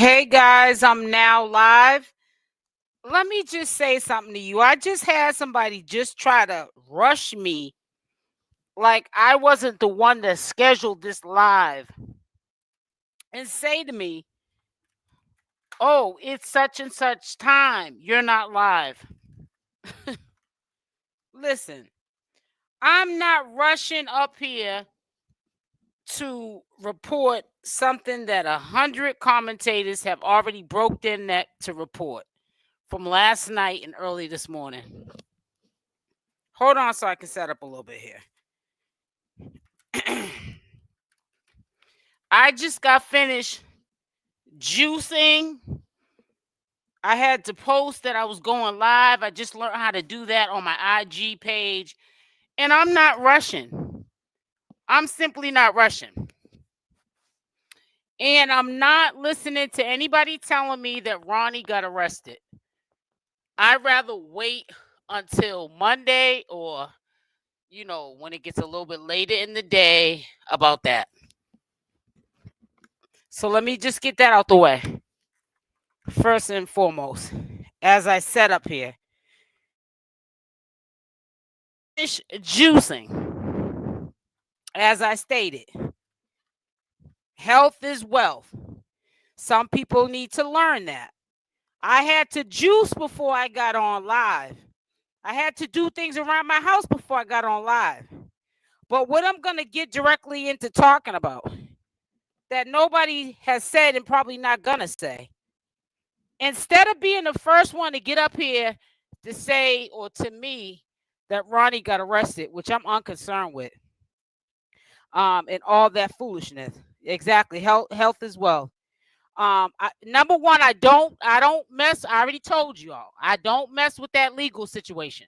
Hey guys, I'm now live. Let me just say something to you. I just had somebody just try to rush me like I wasn't the one that scheduled this live and say to me, "Oh, it's such and such time. You're not live." Listen, I'm not rushing up here to report something that 100 commentators have already broke their neck to report from last night and early this morning. Hold on so I can set up a little bit here. I just got finished juicing. I had to post that I was going live. I just learned how to do that on my IG page. And I'm not rushing. I'm simply not rushing. And I'm not listening to anybody telling me that Ronny got arrested. I'd rather wait until Monday or, when it gets a little bit later in the day about that. So let me just get that out the way. First and foremost, as I set up here, finish juicing. As I stated, health is wealth. Some people need to learn that. I had to juice before I got on live. I had to do things around my house before I got on live. But what I'm going to get directly into talking about that nobody has said and probably not going to say, instead of being the first one to get up here to say or to me that Ronny got arrested, which I'm unconcerned with, and all that foolishness. Exactly, health as well. Number one, I don't mess. I already told you all, I don't mess with that legal situation.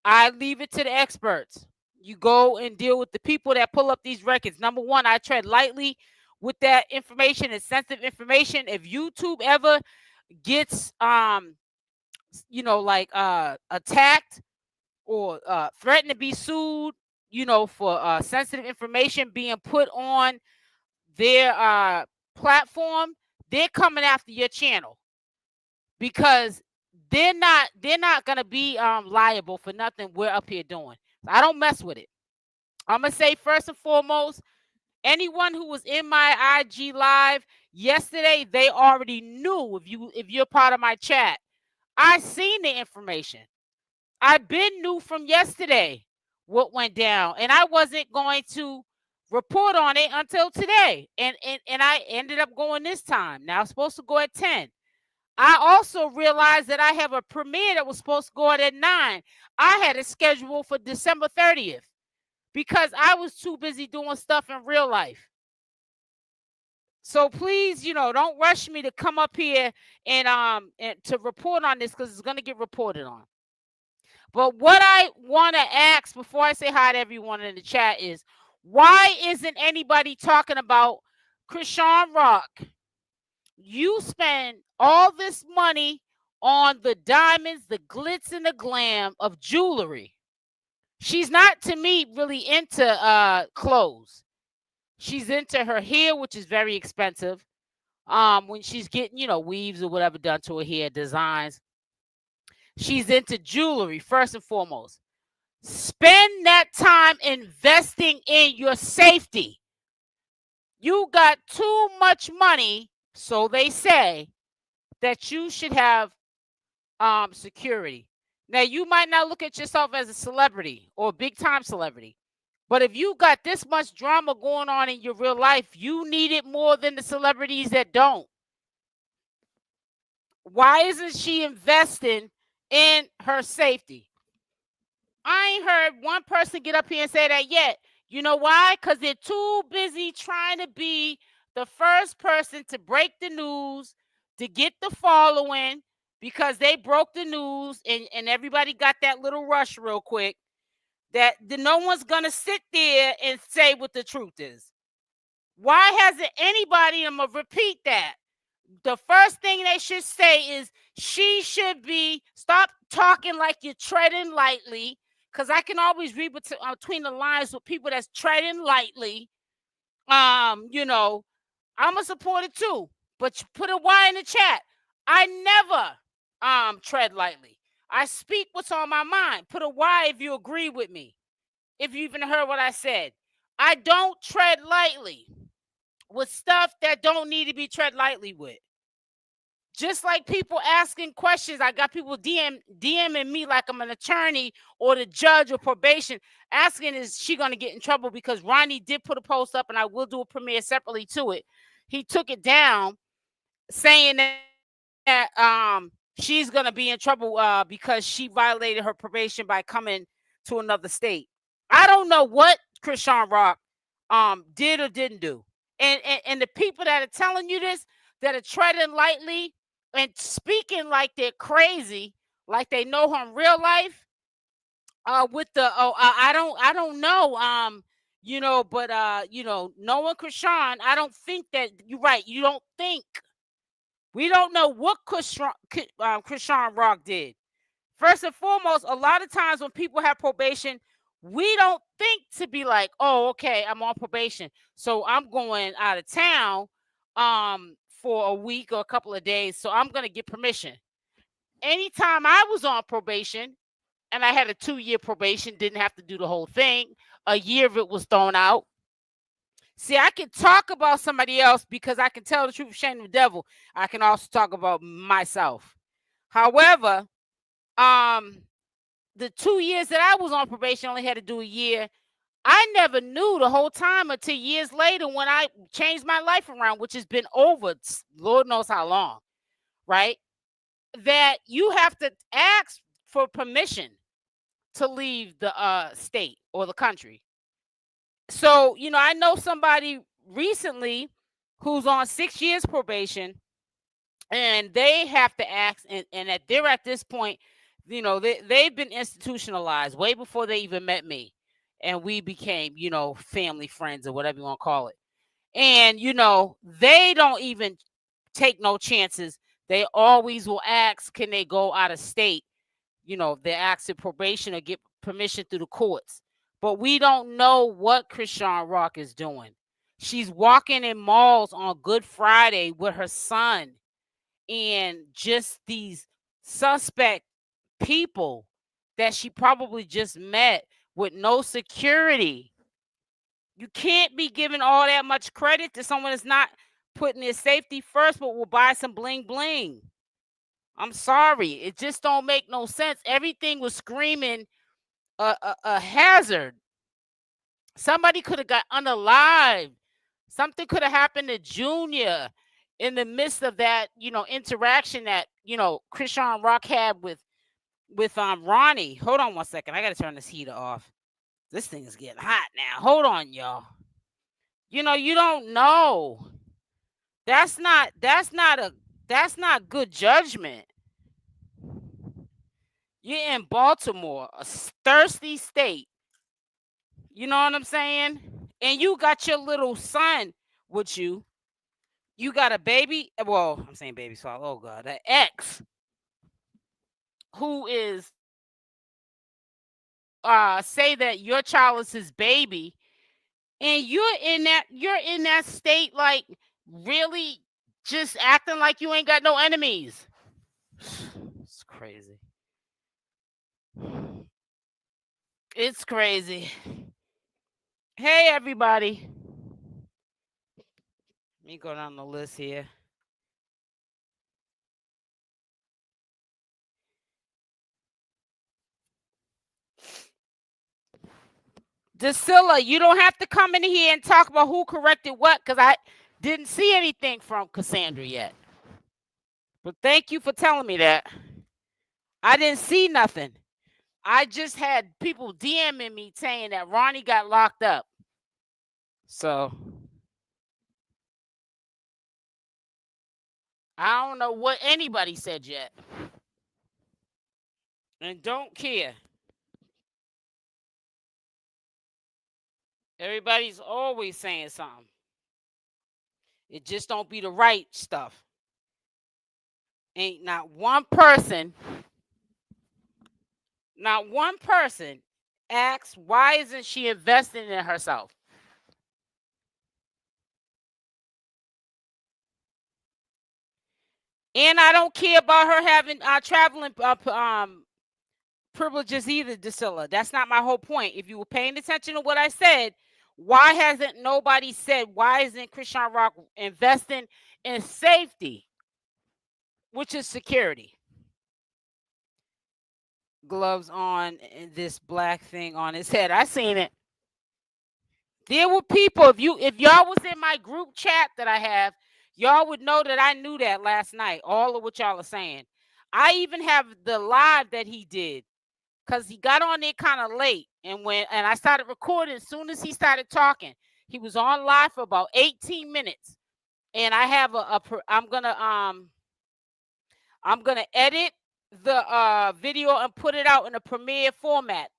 I leave it to the experts. You go and deal with the people that pull up these records. Number one, I tread lightly with that information. It's sensitive information. If YouTube ever gets attacked or threatened to be sued, for sensitive information being put on their platform, they're coming after your channel because they're not gonna be liable for nothing we're up here doing. I don't mess with it. I'm gonna say first and foremost, anyone who was in my IG live yesterday, they already knew. If you're part of my chat, I seen the information. I've been knew from yesterday what went down, and I wasn't going to report on it until today. And I ended up going this time. Now I'm supposed to go at 10. I also realized that I have a premiere that was supposed to go at 9. I had it scheduled for December 30th because I was too busy doing stuff in real life. So please, don't rush me to come up here and to report on this because it's going to get reported on. But what I want to ask before I say hi to everyone in the chat is, why isn't anybody talking about CashApp? You spend all this money on the diamonds, the glitz, and the glam of jewelry. She's not, to me, really into clothes. She's into her hair, which is very expensive. When she's getting, weaves or whatever done to her hair, designs. She's into jewelry, first and foremost. Spend that time investing in your safety. You got too much money, so they say, that you should have security. Now, you might not look at yourself as a celebrity or a big-time celebrity, but if you got this much drama going on in your real life, you need it more than the celebrities that don't. Why isn't she investing in her safety? I ain't heard one person get up here and say that yet. You know why? Because they're too busy trying to be the first person to break the news, to get the following, because they broke the news and everybody got that little rush real quick, that no one's going to sit there and say what the truth is. Why hasn't anybody, I'm going to repeat that. The first thing they should say is she should be, stop talking like you're treading lightly, because I can always read between the lines with people that's treading lightly. I'm a supporter too. But you put a Y in the chat. I never tread lightly. I speak what's on my mind. Put a Y if you agree with me. If you even heard what I said. I don't tread lightly with stuff that don't need to be tread lightly with. Just like people asking questions, I got people DMing me like I'm an attorney or the judge or probation, asking is she going to get in trouble, because Ronny did put a post up, and I will do a premiere separately to it. He took it down saying that she's going to be in trouble because she violated her probation by coming to another state. I don't know what CashApp did or didn't do. And the people that are telling you this, that are treading lightly and speaking like they're crazy, like they know her in real life, with the I don't know, but knowing Chrisean, I don't think that you're right. You don't think. We don't know what Chrisean Rock did. First and foremost, a lot of times when people have probation, we don't think to be like, oh, okay, I'm on probation, so I'm going out of town for a week or a couple of days, so I'm going to get permission. Anytime I was on probation, and I had a 2-year probation, didn't have to do the whole thing, a year of it was thrown out. See, I can talk about somebody else because I can tell the truth, shame the devil. I can also talk about myself. However, the 2 years that I was on probation, only had to do a year. I never knew the whole time until years later when I changed my life around, which has been over Lord knows how long, right? That you have to ask for permission to leave the state or the country. So, I know somebody recently who's on 6 years probation, and they have to ask, and they're at this point, they've been institutionalized way before they even met me, and we became, family, friends, or whatever you want to call it. And they don't even take no chances. They always will ask, can they go out of state? They ask for probation or get permission through the courts. But we don't know what Chrisean Rock is doing. She's walking in malls on Good Friday with her son, and just these suspect people that she probably just met with no security. You can't be giving all that much credit to someone that's not putting their safety first, but will buy some bling bling. I'm sorry. It just don't make no sense. Everything was screaming a hazard. Somebody could have got unalived. Something could have happened to Junior in the midst of that, interaction that, Chrisean Rock had with Ronny. Hold on one second. I got to turn this heater off. This thing is getting hot now. Hold on, y'all. You don't know. That's not good judgment. You're in Baltimore, a thirsty state. You know what I'm saying? And you got your little son with you. You got a baby. Well, I'm saying baby, so oh God, an ex who is say that your child is his baby, and you're in that state, like really just acting like you ain't got no enemies. It's crazy. It's crazy. Hey, everybody. Let me go down the list here. 𝗪𝗪𝗧, you don't have to come in here and talk about who corrected what, because I didn't see anything from Cassandra yet. But thank you for telling me that. I didn't see nothing. I just had people DMing me saying that Ronny got locked up. So I don't know what anybody said yet. And don't care. Everybody's always saying something. It just don't be the right stuff. Ain't not one person asks, why isn't she investing in herself? And I don't care about her having traveling privileges either, 𝗪𝗪𝗪. That's not my whole point. If you were paying attention to what I said, why hasn't nobody said, why isn't Chrisean Rock investing in safety, which is security? Gloves on and this black thing on his head. I seen it. There were people, if y'all was in my group chat that I have, y'all would know that I knew that last night, all of what y'all are saying. I even have the live that he did, because he got on there kind of late. And I started recording as soon as he started talking. He was on live for about 18 minutes. And I have I'm gonna edit the video and put it out in a Premiere format.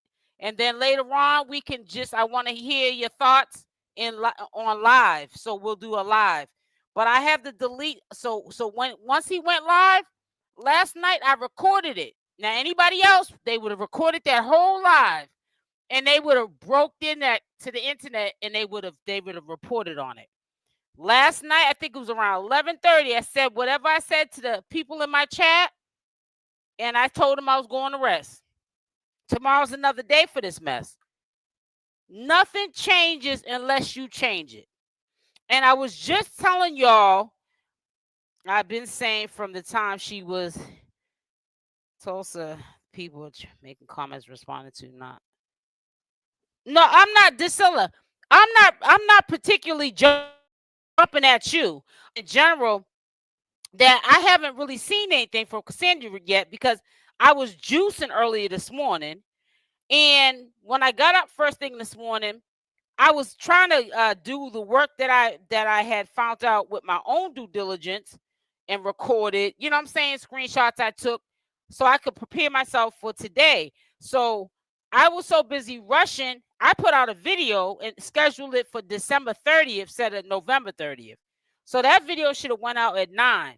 And then later on, I want to hear your thoughts on live. So we'll do a live. But I have to delete. So once he went live last night, I recorded it. Now anybody else, they would have recorded that whole live, and they would have broke in that to the internet, and they would have reported on it. Last night, I think it was around 11:30. I said whatever I said to the people in my chat, and I told them I was going to rest. Tomorrow's another day for this mess. Nothing changes unless you change it. And I was just telling y'all, I've been saying from the time she was Tulsa, people making comments responding to not. No, I'm not 𝗪𝗪𝗪. I'm not particularly jumping at you in general. That I haven't really seen anything from Cassandra yet, because I was juicing earlier this morning. And when I got up first thing this morning, I was trying to do the work that I had found out with my own due diligence and recorded, you know what I'm saying, screenshots I took so I could prepare myself for today. So I was so busy rushing, I put out a video and scheduled it for December 30th instead of November 30th. So that video should have went out at 9.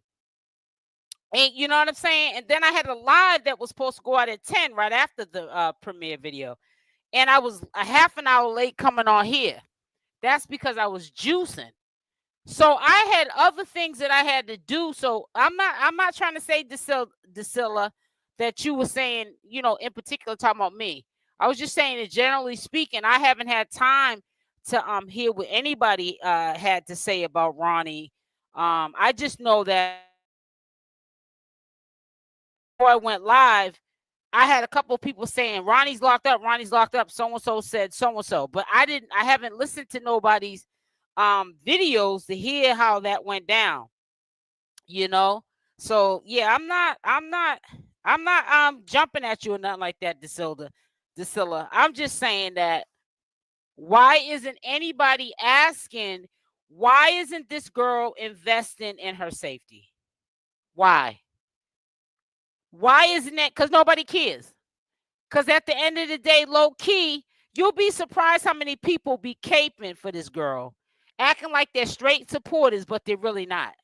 And you know what I'm saying? And then I had a live that was supposed to go out at 10 right after the premiere video. And I was a half an hour late coming on here. That's because I was juicing. So I had other things that I had to do. So I'm not trying to say 𝗪𝗪𝗪, that you were saying, you know, in particular talking about me. I was just saying that generally speaking, I haven't had time to hear what anybody had to say about Ronny. I just know that before I went live, I had a couple of people saying Ronny's locked up, so and so said so and so. But I haven't listened to nobody's videos to hear how that went down. You know? So yeah, I'm not jumping at you or nothing like that, 𝗪𝗪𝗪. I'm just saying that why isn't anybody asking, why isn't this girl investing in her safety? Why? Why isn't it? Because nobody cares. Because at the end of the day, low key, you'll be surprised how many people be caping for this girl, acting like they're straight supporters, but they're really not.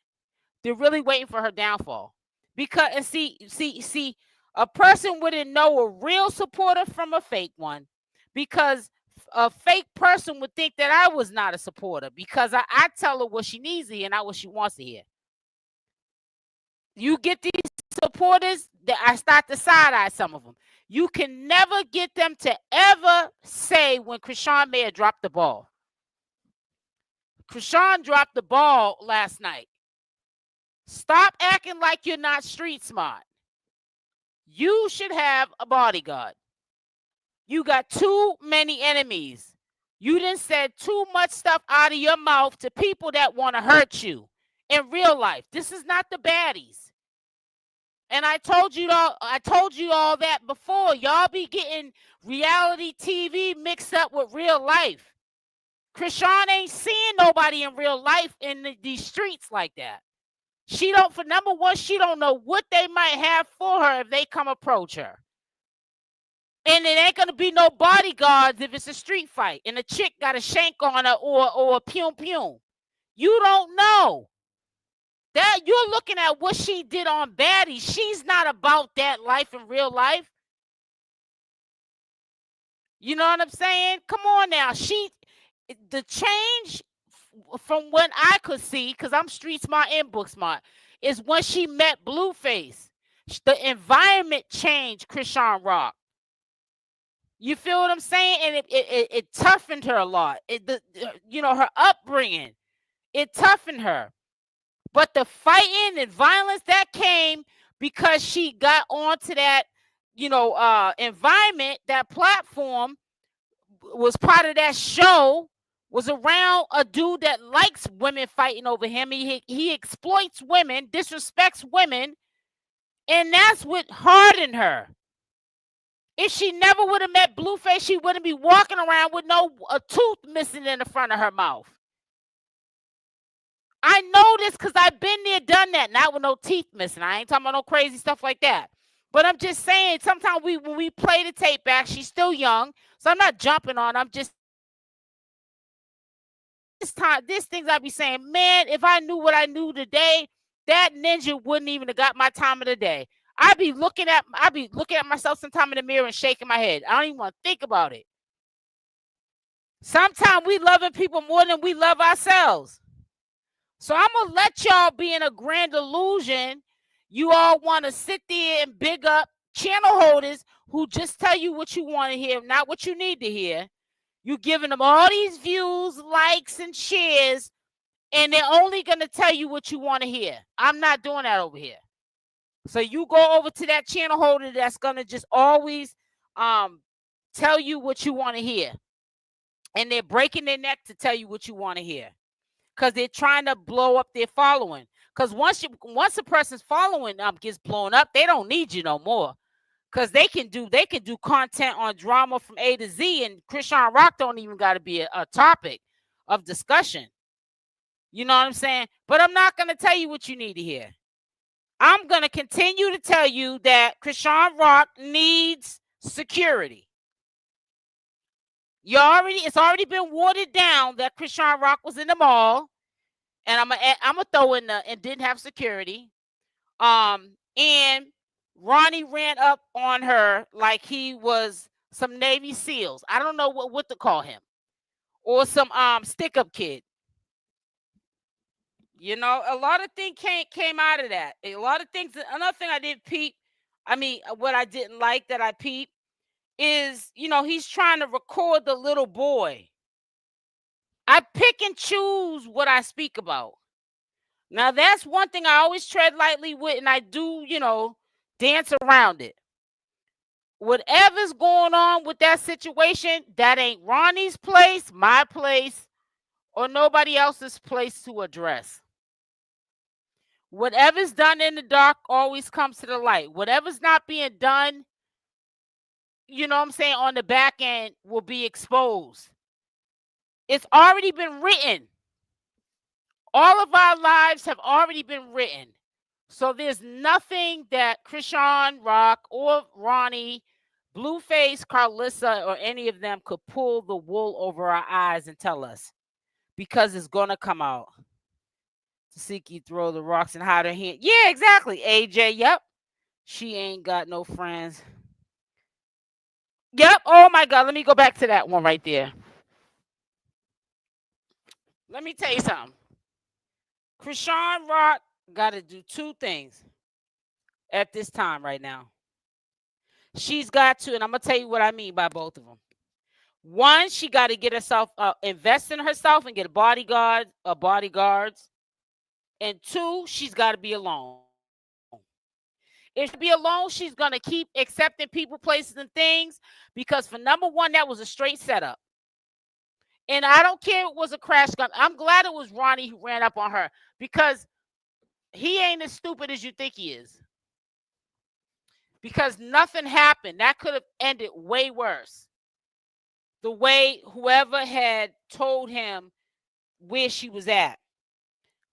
They're really waiting for her downfall. Because, and see, a person wouldn't know a real supporter from a fake one, because a fake person would think that I was not a supporter, because I tell her what she needs to hear, not what she wants to hear. You get these supporters that I start to side eye some of them. You can never get them to ever say when Chrisean may have dropped the ball. Chrisean dropped the ball last night. Stop acting like you're not street smart. You should have a bodyguard. You got too many enemies. You done said too much stuff out of your mouth to people that want to hurt you in real life. This is not the baddies. And I told you all that before. Y'all be getting reality TV mixed up with real life. Chrisean ain't seeing nobody in real life in these streets like that. She don't, for number one, she don't know what they might have for her if they come approach her. And it ain't gonna be no bodyguards if it's a street fight and a chick got a shank on her or a pew. You don't know. That you're looking at what she did on baddies. She's not about that life in real life. You know what I'm saying? Come on now. The change from when I could see, because I'm street smart and book smart, is when she met Blueface. The environment changed Chrisean Rock. You feel what I'm saying? And it toughened her a lot. Her upbringing, it toughened her. But the fighting and violence that came because she got onto that, environment, that platform, was part of that show, was around a dude that likes women fighting over him. He exploits women, disrespects women, and that's what hardened her. If she never would have met Blueface, she wouldn't be walking around with a tooth missing in the front of her mouth. I know this because I've been there, done that. Not with no teeth missing. I ain't talking about no crazy stuff like that. But I'm just saying, sometimes when we play the tape back, she's still young. So I'm not jumping on. I'm just this things I be saying, man, if I knew what I knew today, that ninja wouldn't even have got my time of the day. I'd be looking at myself sometime in the mirror and shaking my head. I don't even want to think about it. Sometimes we loving people more than we love ourselves. So I'm going to let y'all be in a grand illusion. You all want to sit there and big up channel holders who just tell you what you want to hear, not what you need to hear. You giving them all these views, likes, and shares, and they're only going to tell you what you want to hear. I'm not doing that over here. So you go over to that channel holder that's going to just always tell you what you want to hear. And they're breaking their neck to tell you what you want to hear. Because they're trying to blow up their following. Because once a person's following gets blown up, they don't need you no more. Because they can do content on drama from A to Z, and Chrisean Rock don't even got to be a topic of discussion. You know what I'm saying? But I'm not going to tell you what you need to hear. I'm going to continue to tell you that Chrisean Rock needs security. It's already been watered down that Chrisean Rock was in the mall, and I'm gonna throw in and didn't have security. And Ronny ran up on her like he was some Navy SEALs. I don't know what to call him, or some stick-up kid. A lot of things came out of that. A lot of things. Another thing I didn't peep. What I didn't like that I peeped is, he's trying to record the little boy. I pick and choose what I speak about. Now, that's one thing I always tread lightly with, and I do, dance around it. Whatever's going on with that situation, that ain't Ronnie's place, my place, or nobody else's place to address. Whatever's done in the dark always comes to the light. Whatever's not being done, on the back end will be exposed. It's already been written. All of our lives have already been written. So there's nothing that Chrisean Rock or Ronny, Blueface, 𝗪𝗪𝗧, or any of them could pull the wool over our eyes and tell us. Because it's going to come out. Tasiki throw the rocks and hide her hand. Yeah, exactly. AJ, yep. She ain't got no friends. Yep. Oh, my God. Let me go back to that one right there. Let me tell you something. Chrisean Rock got to do two things at this time right now. She's got to, and I'm going to tell you what I mean by both of them. One, she got to get herself, invest in herself and get bodyguards. And two, she's got to be alone. If she be alone, she's going to keep accepting people, places, and things. Because for number one, that was a straight setup. And I don't care if it was a crash gun. I'm glad it was Ronny who ran up on her. Because he ain't as stupid as you think he is. Because nothing happened. That could have ended way worse. The way whoever had told him where she was at.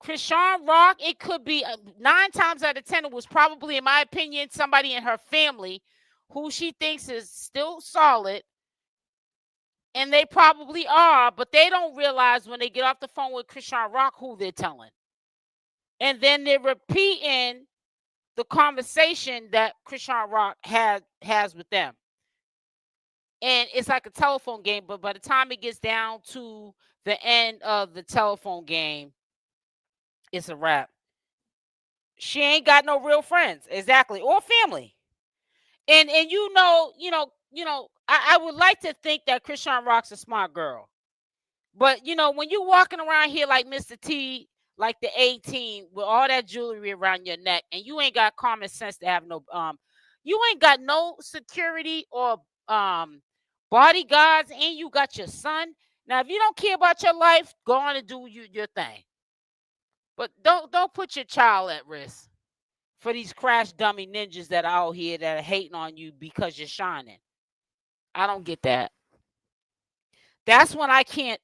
Chrisean Rock, it could be 9 times out of 10, it was probably, in my opinion, somebody in her family who she thinks is still solid. And they probably are, but they don't realize when they get off the phone with Chrisean Rock who they're telling. And then they're repeating the conversation that Chrisean Rock has with them. And it's like a telephone game, but by the time it gets down to the end of the telephone game, it's a wrap. She ain't got no real friends, exactly, or family. And I would like to think that Chrisean Rock's a smart girl. But when you walking around here like Mr. T, like the 18, with all that jewelry around your neck, and you ain't got common sense to have no you ain't got no security or bodyguards, and you got your son. Now, if you don't care about your life, go on and do your thing. But don't put your child at risk for these crash dummy ninjas that are out here that are hating on you because you're shining. I don't get that. That's when I can't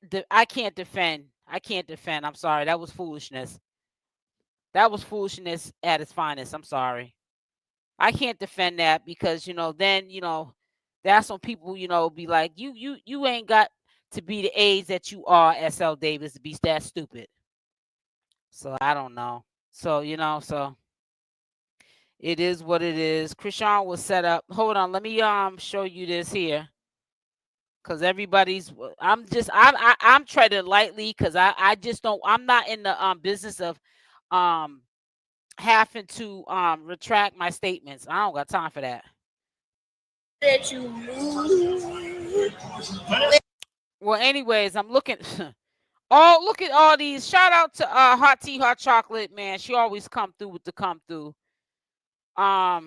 defend. I can't defend. I'm sorry. That was foolishness. That was foolishness at its finest. I'm sorry. I can't defend that because then that's when people be like, you ain't got to be the age that you are, SL Davis, to be that stupid. So I don't know. So so it is what it is. Chrisean was set up. Hold on, let me show you this here. Cause everybody's, I'm treading lightly because I just don't, I'm not in the business of having to retract my statements. I don't got time for that. That you move. Well, anyways, I'm looking. Oh, look at all these. Shout out to Hot Tea Hot Chocolate, man. She always come through with the come through. Yeah,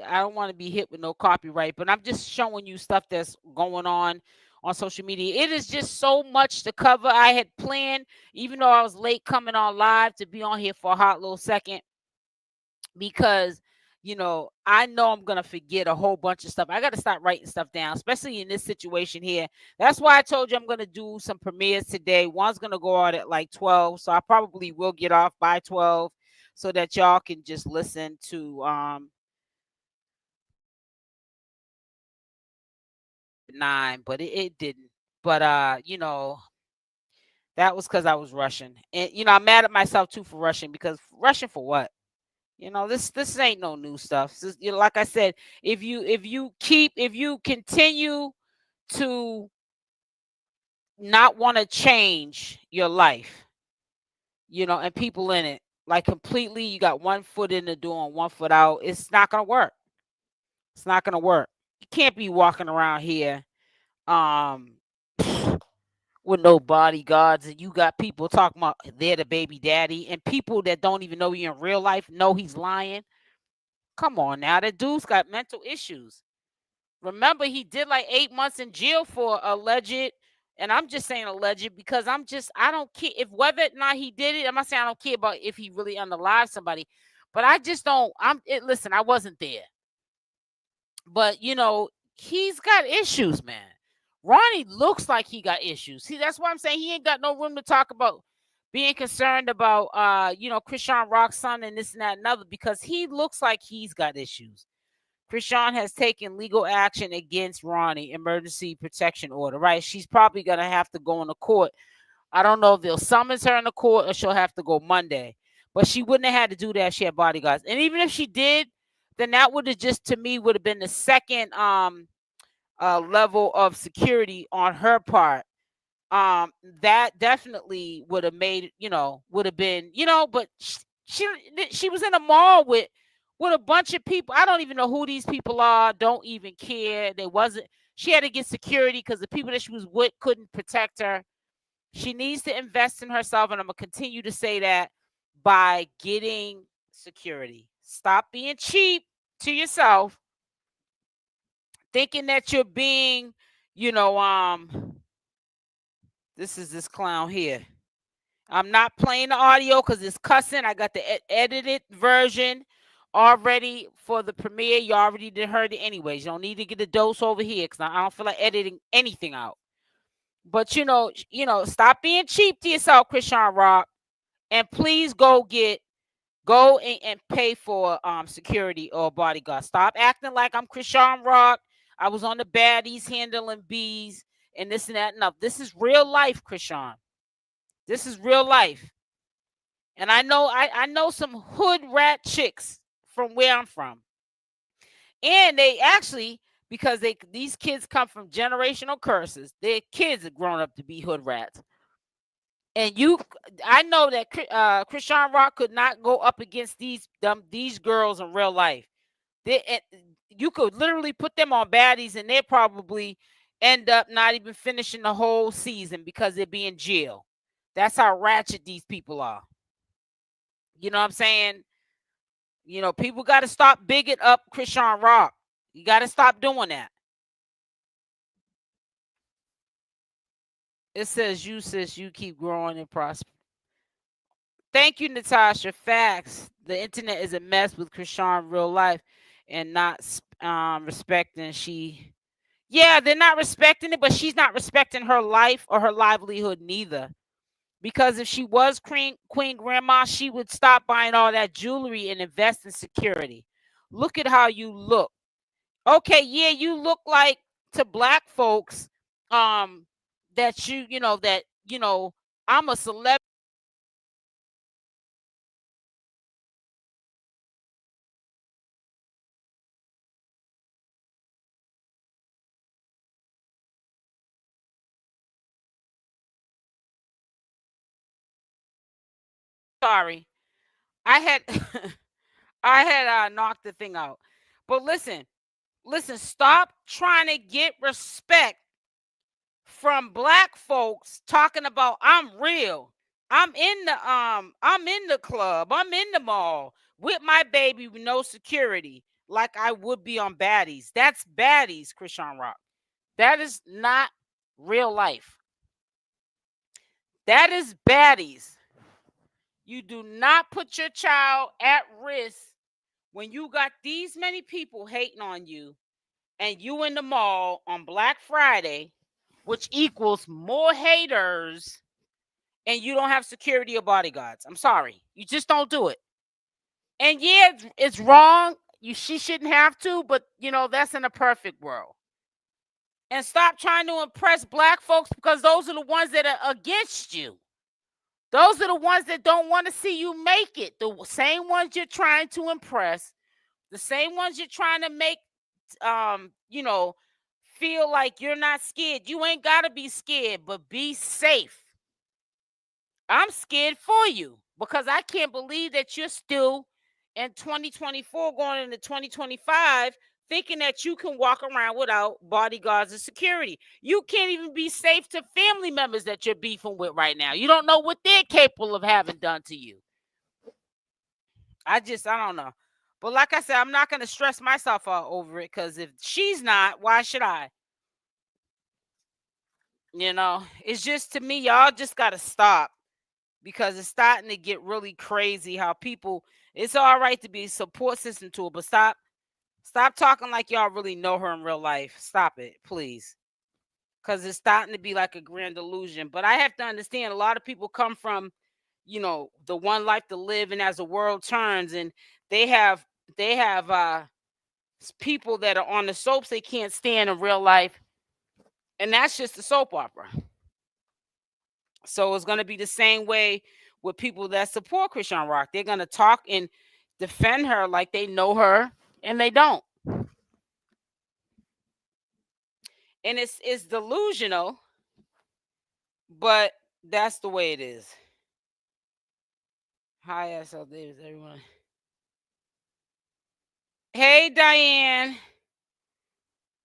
I don't want to be hit with no copyright, but I'm just showing you stuff that's going on social media. It is just so much to cover. I had planned, even though I was late coming on live, to be on here for a hot little second because, I know I'm going to forget a whole bunch of stuff. I got to start writing stuff down, especially in this situation here. That's why I told you I'm going to do some premieres today. One's going to go out at like 12, so I probably will get off by 12. So that y'all can just listen to 9, but it didn't. But that was because I was rushing, and I'm mad at myself too for rushing, because rushing for what? This ain't no new stuff. This, like I said, if you continue to not want to change your life, and people in it, like completely, you got one foot in the door and one foot out, it's not gonna work. It's not gonna work. You can't be walking around here with no bodyguards, and you got people talking about they're the baby daddy, and people that don't even know you in real life know he's lying. Come on now, that dude's got mental issues. Remember, he did like 8 months in jail for alleged. And I'm just saying alleged because I don't care if whether or not he did it. I'm not saying I don't care about if he really unalive somebody, but I just don't. Listen, I wasn't there, but he's got issues, man. Ronny looks like he got issues. See, that's why I'm saying he ain't got no room to talk about being concerned about Chrisean Rock's son and this and that and other, because he looks like he's got issues. Chrisean has taken legal action against Ronny, emergency protection order, right? She's probably going to have to go in the court. I don't know if they'll summons her in the court or she'll have to go Monday. But she wouldn't have had to do that if she had bodyguards. And even if she did, then that would have just, to me, would have been the second level of security on her part. That definitely would have made, would have been, but she was in a mall with a bunch of people. I don't even know who these people are. Don't even care. She had to get security because the people that she was with couldn't protect her. She needs to invest in herself, and I'm going to continue to say that, by getting security. Stop being cheap to yourself, thinking that you're being, this is this clown here. I'm not playing the audio because it's cussing. I got the edited version already for the premiere. You already did heard it anyways. You don't need to get a dose over here because I don't feel like editing anything out. But stop being cheap to yourself, Chrisean Rock, and please go and pay for security or bodyguard. Stop acting like I'm Chrisean Rock. I was on the baddies handling bees and this and that. No, this is real life, Chrisean. This is real life. And I know some hood rat chicks from where I'm from. And they actually because these kids come from generational curses. Their kids are grown up to be hood rats. And I know that CashApp could not go up against these girls in real life. You could literally put them on baddies, and they probably end up not even finishing the whole season because they'd be in jail. That's how ratchet these people are. You know what I'm saying? You know, people got to stop bigging up CashApp. You got to stop doing that. It says you keep growing and prosper. Thank you, Natasha. Facts. The internet is a mess with Chrisean real life and not respecting Yeah, they're not respecting it, but she's not respecting her life or her livelihood neither. Because if she was Queen Grandma, she would stop buying all that jewelry and invest in security. Look at how you look. Okay, yeah, you look like to black folks that I'm a celebrity. Sorry. I had I had knocked the thing out. But listen, stop trying to get respect from black folks talking about I'm real. I'm in the club. I'm in the mall with my baby with no security, like I would be on baddies. That's baddies, CashApp. That is not real life. That is baddies. You do not put your child at risk when you got these many people hating on you and you in the mall on Black Friday, which equals more haters, and you don't have security or bodyguards. I'm sorry. You just don't do it. And yeah, it's wrong. She shouldn't have to, but that's in a perfect world. And stop trying to impress black folks, because those are the ones that are against you. Those are the ones that don't want to see you make it. The same ones you're trying to impress, the same ones you're trying to make feel like you're not scared. You ain't got to be scared, but be safe. I'm scared for you because I can't believe that you're still in 2024 going into 2025 thinking that you can walk around without bodyguards and security. You can't even be safe to family members that you're beefing with right now. You don't know what they're capable of having done to you. I don't know. But like I said, I'm not going to stress myself out over it, because if she's not, why should I? It's just, to me, y'all just got to stop, because it's starting to get really crazy how people, it's all right to be a support system to her, but stop talking like y'all really know her in real life. Stop it, please. Because it's starting to be like a grand illusion. But I have to understand, a lot of people come from, the one life to live, and as the world turns, and they have people that are on the soaps they can't stand in real life, and that's just a soap opera. So it's going to be the same way with people that support CashApp. They're going to talk and defend her like they know her, and they don't. And it's delusional, but that's the way it is. Hi, SL Davis, everyone. Hey, Diane.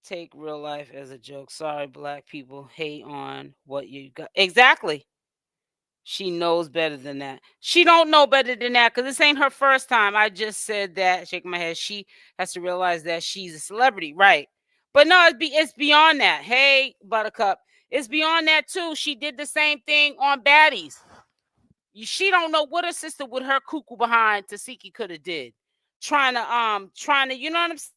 Take real life as a joke. Sorry, black people hate on what you got. Exactly. She knows better than that. She don't know better than that, because this ain't her first time. I just said that, shaking my head. She has to realize that she's a celebrity, right? But no, it's beyond that. Hey, Buttercup, it's beyond that too. She did the same thing on baddies. She don't know what her sister with her cuckoo behind Tasiki could have did. Trying to, you know what I'm saying?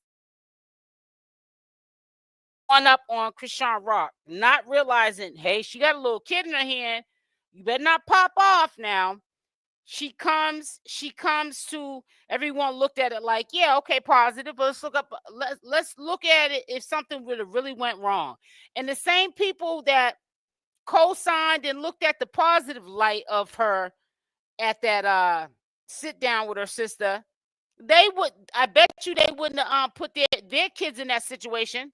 On up on CashApp, not realizing, hey, she got a little kid in her hand. You better not pop off now. She comes to everyone, looked at it like, yeah, okay, positive. But let's look at it if something would have really went wrong. And the same people that co-signed and looked at the positive light of her at that sit down with her sister, I bet you they wouldn't put their kids in that situation.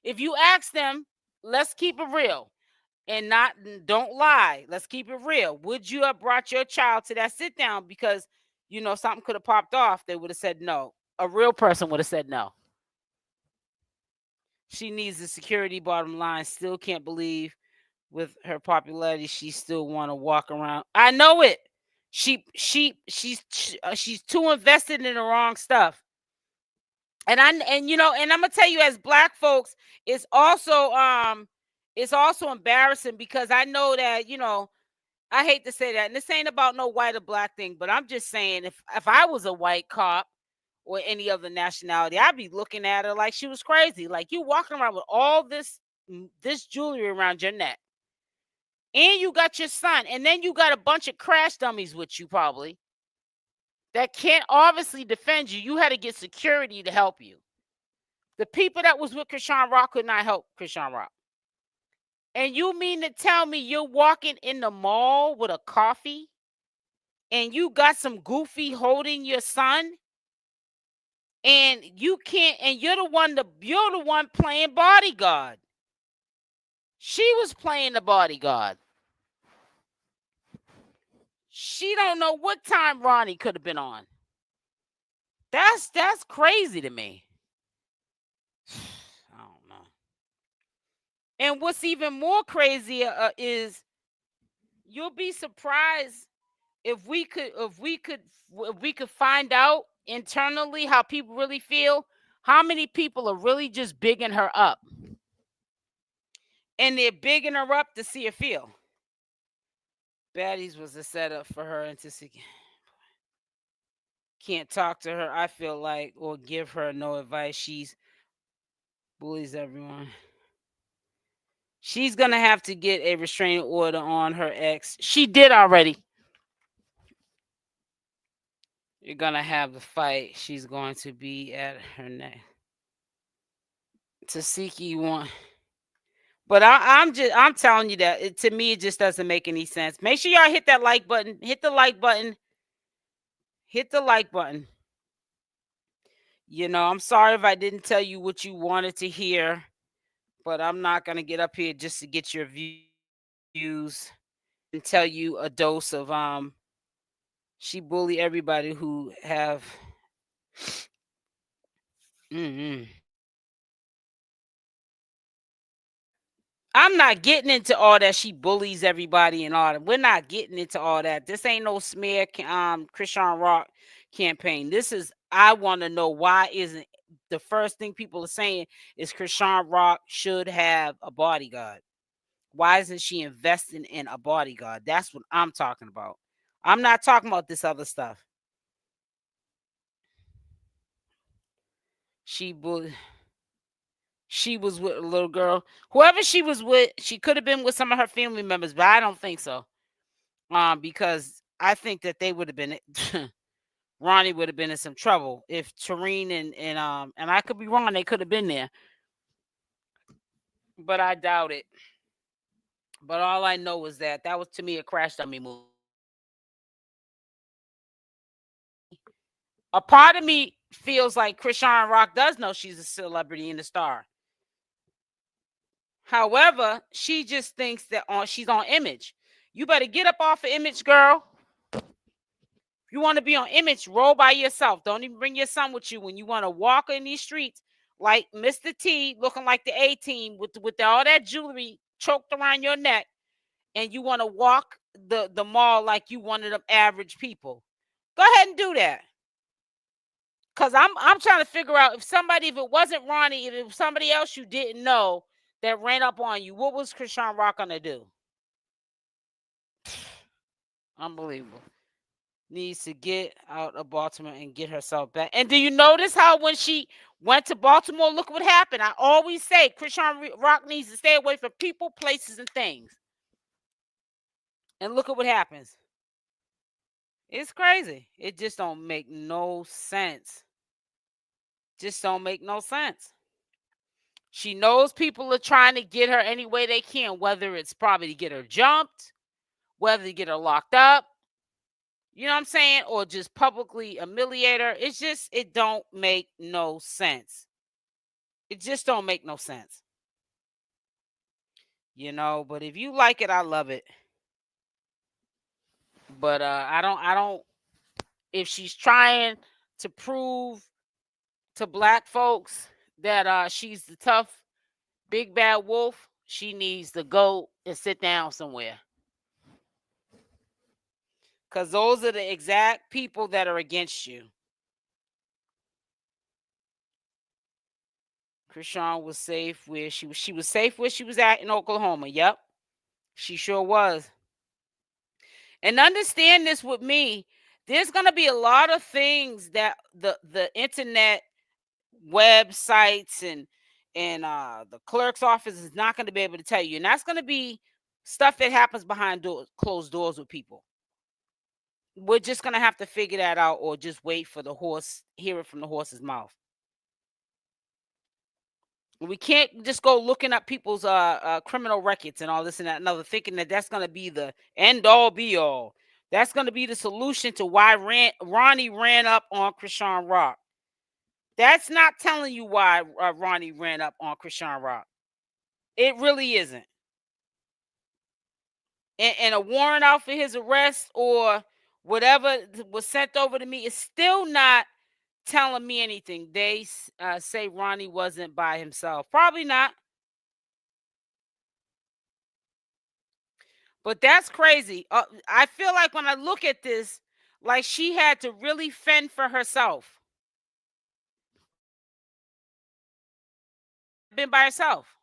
If you ask them, let's keep it real and don't lie. Let's keep it real. Would you have brought your child to that sit down because something could have popped off? They would have said no. A real person would have said no. She needs the security, bottom line. Still can't believe with her popularity she still want to walk around. I know it. She's too invested in the wrong stuff. And I'm gonna tell you, as Black folks, it's also embarrassing because I know that I hate to say that, and this ain't about no white or Black thing, but I'm just saying if I was a white cop or any other nationality, I'd be looking at her like she was crazy. Like, you walking around with all this jewelry around your neck, and you got your son, and then you got a bunch of crash dummies with you probably that can't obviously defend you. You had to get security to help you. The people that was with CashApp could not help CashApp. And you mean to tell me you're walking in the mall with a coffee and you got some goofy holding your son, and you can't, and you're the one playing bodyguard. She was playing the bodyguard. She don't know what time Ronny could have been on. That's crazy to me. I don't know. And what's even more crazy is you'll be surprised if we could find out internally how people really feel, how many people are really just bigging her up. And they're bigging her up to see her feel. Baddies was a setup for her and to see. Can't talk to her, I feel like, or give her no advice. She's bullies everyone. She's gonna have to get a restraining order on her ex. She did already. You're gonna have the fight. She's going to be at her neck. Tasiki one. But I'm telling you that to me it just doesn't make any sense. Make sure y'all hit that like button. Hit the like button. Hit the like button. I'm sorry if I didn't tell you what you wanted to hear, but I'm not gonna get up here just to get your views and tell you a dose of she bully everybody who have I'm not getting into all that. She bullies everybody and all that. We're not getting into all that. This ain't no smear ChriseanRock campaign. This is, I want to know why isn't the first thing people are saying is ChriseanRock should have a bodyguard. Why isn't she investing in a bodyguard? That's what I'm talking about. I'm not talking about this other stuff. She was with a little girl. Whoever she was with, she could have been with some of her family members, but I don't think so. Because I think that they would have been Ronny would have been in some trouble if Tareen and I could be wrong, they could have been there. But I doubt it. But all I know is that was to me a crash dummy movie. A part of me feels like ChriseanRock does know she's a celebrity and a star. However, she just thinks that she's on Image. You better get up off of Image, girl. If you want to be on Image, roll by yourself. Don't even bring your son with you when you want to walk in these streets like Mr. T, looking like the A-Team with all that jewelry choked around your neck, and you want to walk the mall like you one of them average people. Go ahead and do that. Because I'm trying to figure out if it wasn't Ronny, if it was somebody else you didn't know that ran up on you, what was ChriseanRock gonna do? Unbelievable. Needs to get out of Baltimore and get herself back. And do you notice how when she went to Baltimore, look what happened? I always say ChriseanRock needs to stay away from people, places, and things. And look at what happens. It's crazy. It just don't make no sense. Just don't make no sense. She knows people are trying to get her any way they can, whether it's probably to get her jumped, whether to get her locked up, you know what I'm saying, or just publicly humiliate her. It don't make no sense. It just don't make no sense. You know, but if you like it, I love it. But I don't if she's trying to prove to black folks that she's the tough big bad wolf, she needs to go and sit down somewhere. Cause those are the exact people that are against you. Chrisean was safe where she was safe where she was at in Oklahoma. Yep. She sure was. And understand this with me, there's gonna be a lot of things that the internet websites and the clerk's office is not going to be able to tell you, and that's going to be stuff that happens behind closed doors with people. We're just going to have to figure that out, or just wait for the horse, hear it from the horse's mouth. We can't just go looking up people's criminal records and all this and that and other, thinking that that's going to be the end all be all. That's going to be the solution to why Ronny ran up on ChriseanRock. That's not telling you why Ronny ran up on ChriseanRock. It really isn't. And a warrant out for his arrest or whatever was sent over to me is still not telling me anything. They say Ronny wasn't by himself. Probably not. But that's crazy. I feel like when I look at this, like she had to really fend for herself. Been by herself.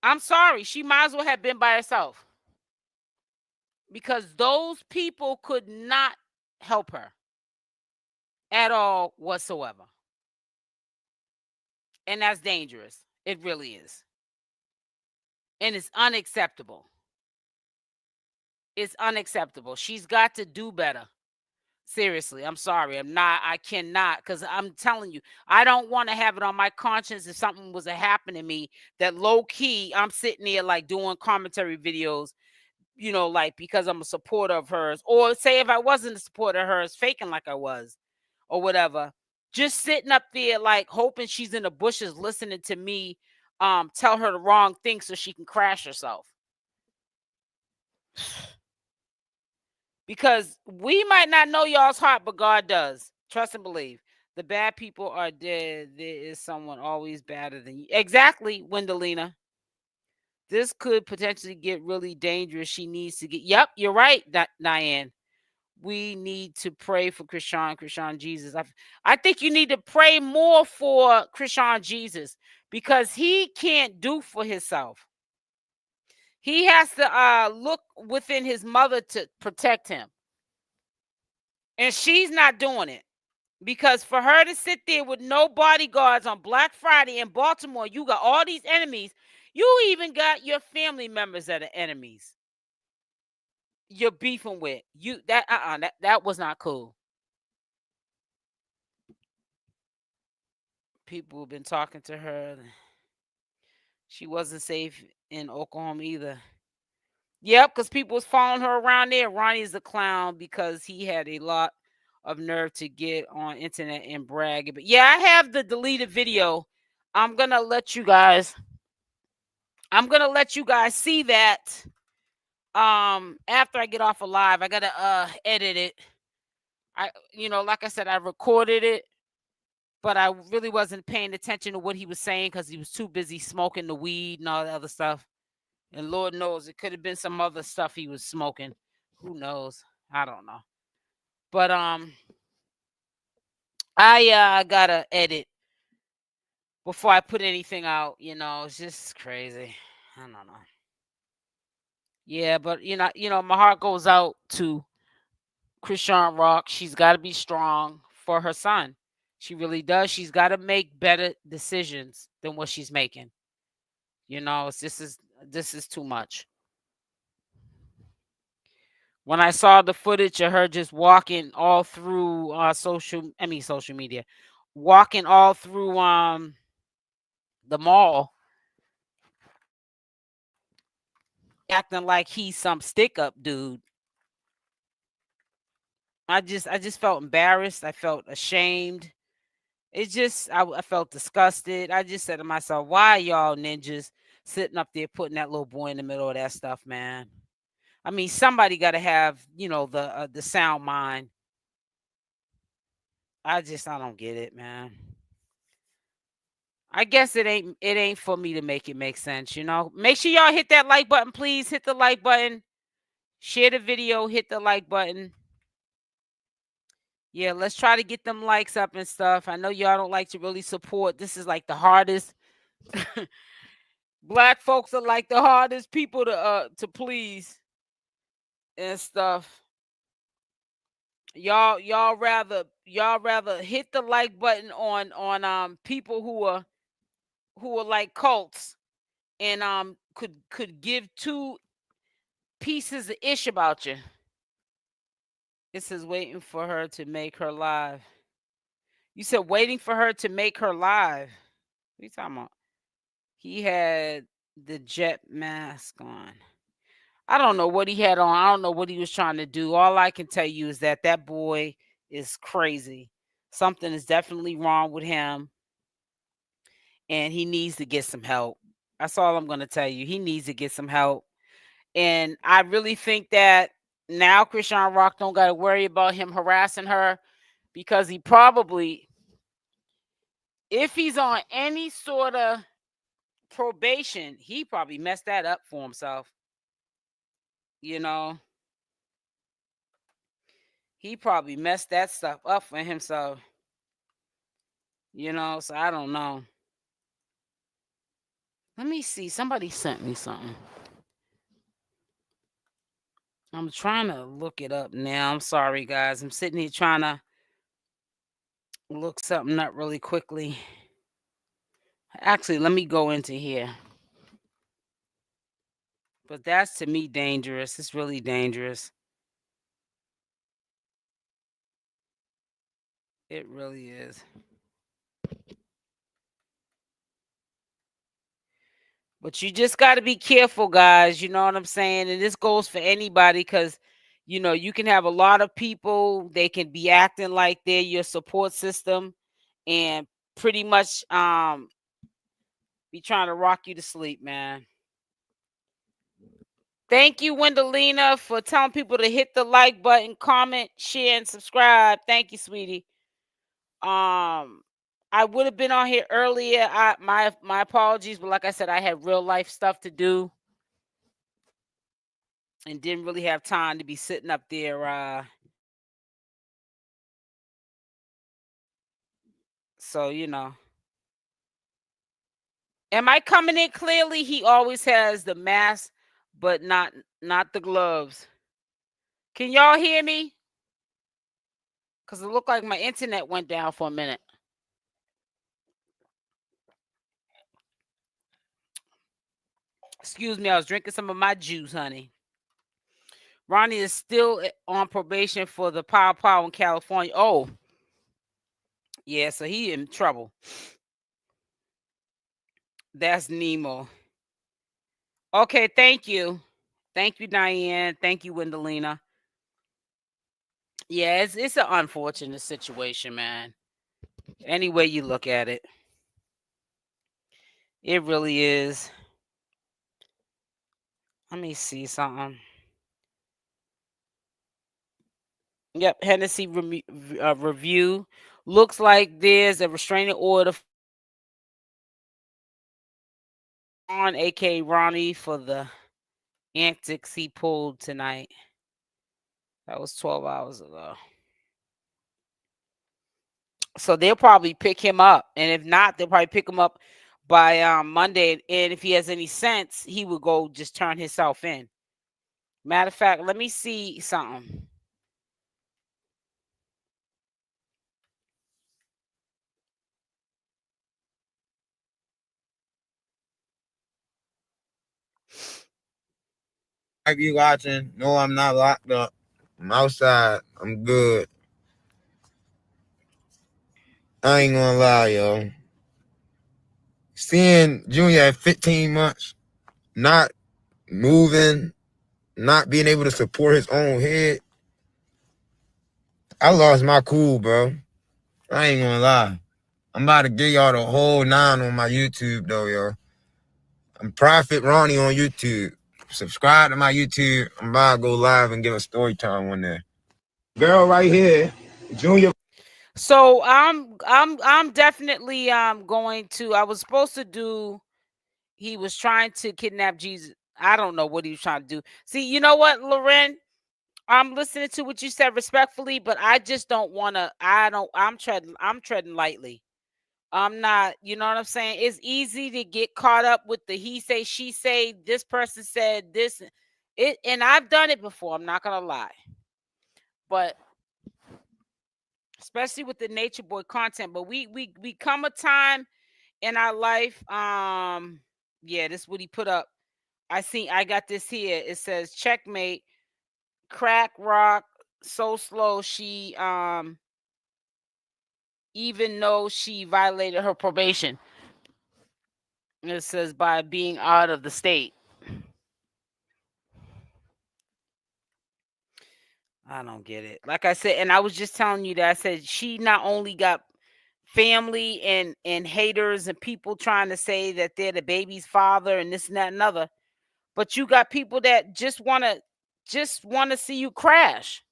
I'm sorry. She might as well have been by herself. Because those people could not help her at all whatsoever. And that's dangerous. It really is. And it's unacceptable. It's unacceptable. She's got to do better. Seriously, I'm sorry. I cannot, because I'm telling you, I don't want to have it on my conscience if something was to happen to me that low key, I'm sitting there like doing commentary videos, you know, like because I'm a supporter of hers, or say if I wasn't a supporter of hers, faking like I was or whatever, just sitting up there like hoping she's in the bushes listening to me tell her the wrong thing so she can crash herself. Because we might not know y'all's heart, but God does. Trust and believe. The bad people are dead. There is someone always badder than you. Exactly, Wendelina. This could potentially get really dangerous. She needs to get. Yep, you're right, Diane. We need to pray for Chrisean Jesus. I think you need to pray more for Chrisean Jesus because he can't do for himself. He has to look within his mother to protect him. And she's not doing it. Because for her to sit there with no bodyguards on Black Friday in Baltimore, you got all these enemies. You even got your family members that are enemies. You're beefing with. That was not cool. People have been talking to her. She wasn't safe in Oklahoma either. Yep, because people was following her around there. Ronny's a clown because he had a lot of nerve to get on internet and brag. But yeah, I have the deleted video. I'm gonna let you guys see that after I get off a live. I gotta edit it. Like I said, I recorded it, but I really wasn't paying attention to what he was saying because he was too busy smoking the weed and all the other stuff. And Lord knows it could have been some other stuff he was smoking. Who knows? I don't know. But I gotta edit before I put anything out. It's just crazy. I don't know. Yeah, but my heart goes out to ChriseanRock. She's got to be strong for her son. She really does. She's got to make better decisions than what she's making. This is too much. When I saw the footage of her just walking all through social media, walking all through the mall, acting like he's some stick up dude. I just felt embarrassed. I felt ashamed. It just, I felt disgusted. I just said to myself, why y'all ninjas sitting up there putting that little boy in the middle of that stuff, man? I mean, somebody got to have, the sound mind. I don't get it, man. I guess it ain't for me to make it make sense, Make sure y'all hit that like button, please. Hit the like button. Share the video, hit the like button. Yeah, let's try to get them likes up and stuff. I know y'all don't like to really support. This is like the hardest. Black folks are like the hardest people to please and stuff. Y'all rather hit the like button on people who are like cults and could give 2 pieces of ish about you. This is waiting for her to make her live. You said waiting for her to make her live. What are you talking about? He had the jet mask on. I don't know what he had on. I don't know what he was trying to do. All I can tell you is that boy is crazy. Something is definitely wrong with him. And he needs to get some help. That's all I'm going to tell you. He needs to get some help. And I really think that now CashApp don't got to worry about him harassing her, because he probably, if he's on any sort of probation, he probably messed that up for himself. He probably messed that stuff up for himself. So I don't know. Let me see. Somebody sent me something. I'm trying to look it up now. I'm sorry, guys. I'm sitting here trying to look something up really quickly. Actually, let me go into here. But that's, to me, dangerous. It's really dangerous. It really is. But you just got to be careful, guys. You know what I'm saying? And this goes for anybody, because, you can have a lot of people. They can be acting like they're your support system and pretty much be trying to rock you to sleep, man. Thank you, Wendelina, for telling people to hit the like button, comment, share, and subscribe. Thank you, sweetie. I would have been on here earlier. My apologies, but like I said, I had real life stuff to do and didn't really have time to be sitting up there. So, Am I coming in clearly? He always has the mask, but not the gloves. Can y'all hear me? Because it looked like my internet went down for a minute. Excuse me, I was drinking some of my juice, honey. Ronny is still on probation for the pow in California. Oh, yeah, so he in trouble. That's Nemo. Okay, thank you. Thank you, Diane. Thank you, Wendelina. Yeah, it's an unfortunate situation, man. Any way you look at it. It really is. Let me see something. Yep, Hennessy review. Looks like there's a restraining order on aka Ronny for the antics he pulled tonight. That was 12 hours ago. So they'll probably pick him up. And if not, they'll probably pick him up by Monday. And if he has any sense, he will go just turn himself in. Matter of fact, let me see something. Like you watching? No, I'm not locked up. I'm outside. I'm good. I ain't gonna lie, yo. Seeing Junior at 15 months, not moving, not being able to support his own head, I lost my cool, bro. I ain't gonna lie. I'm about to give y'all the whole 9 on my YouTube though, yo. I'm Prophet Ronny on YouTube. Subscribe to my YouTube. I'm about to go live and give a story time one day. Girl right here, Junior. So I'm definitely going to. I was supposed to do. He was trying to kidnap Jesus. I don't know what he was trying to do. See, you know what, Loren? I'm listening to what you said respectfully, but I just don't want to. I'm treading lightly. I'm not, you know what I'm saying? It's easy to get caught up with the he say, she say, this person said this. And I've done it before, I'm not gonna lie. But especially with the Nature Boy content, but we come a time in our life. Yeah, this is what he put up. I got this here. It says checkmate, crack rock, so slow she even though she violated her probation. It says by being out of the state. I don't get it. Like I said, and I was just telling you that I said she not only got family and haters and people trying to say that they're the baby's father and this and that and other, but you got people that just want to see you crash.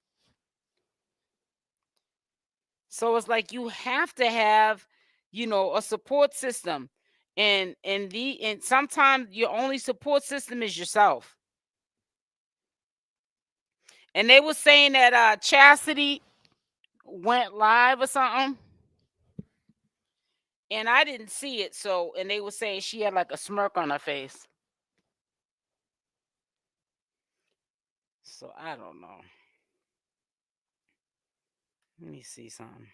So it's like you have to have, a support system. And sometimes your only support system is yourself. And they were saying that Chastity went live or something. And I didn't see it. So, and they were saying she had like a smirk on her face. So I don't know. Let me see something.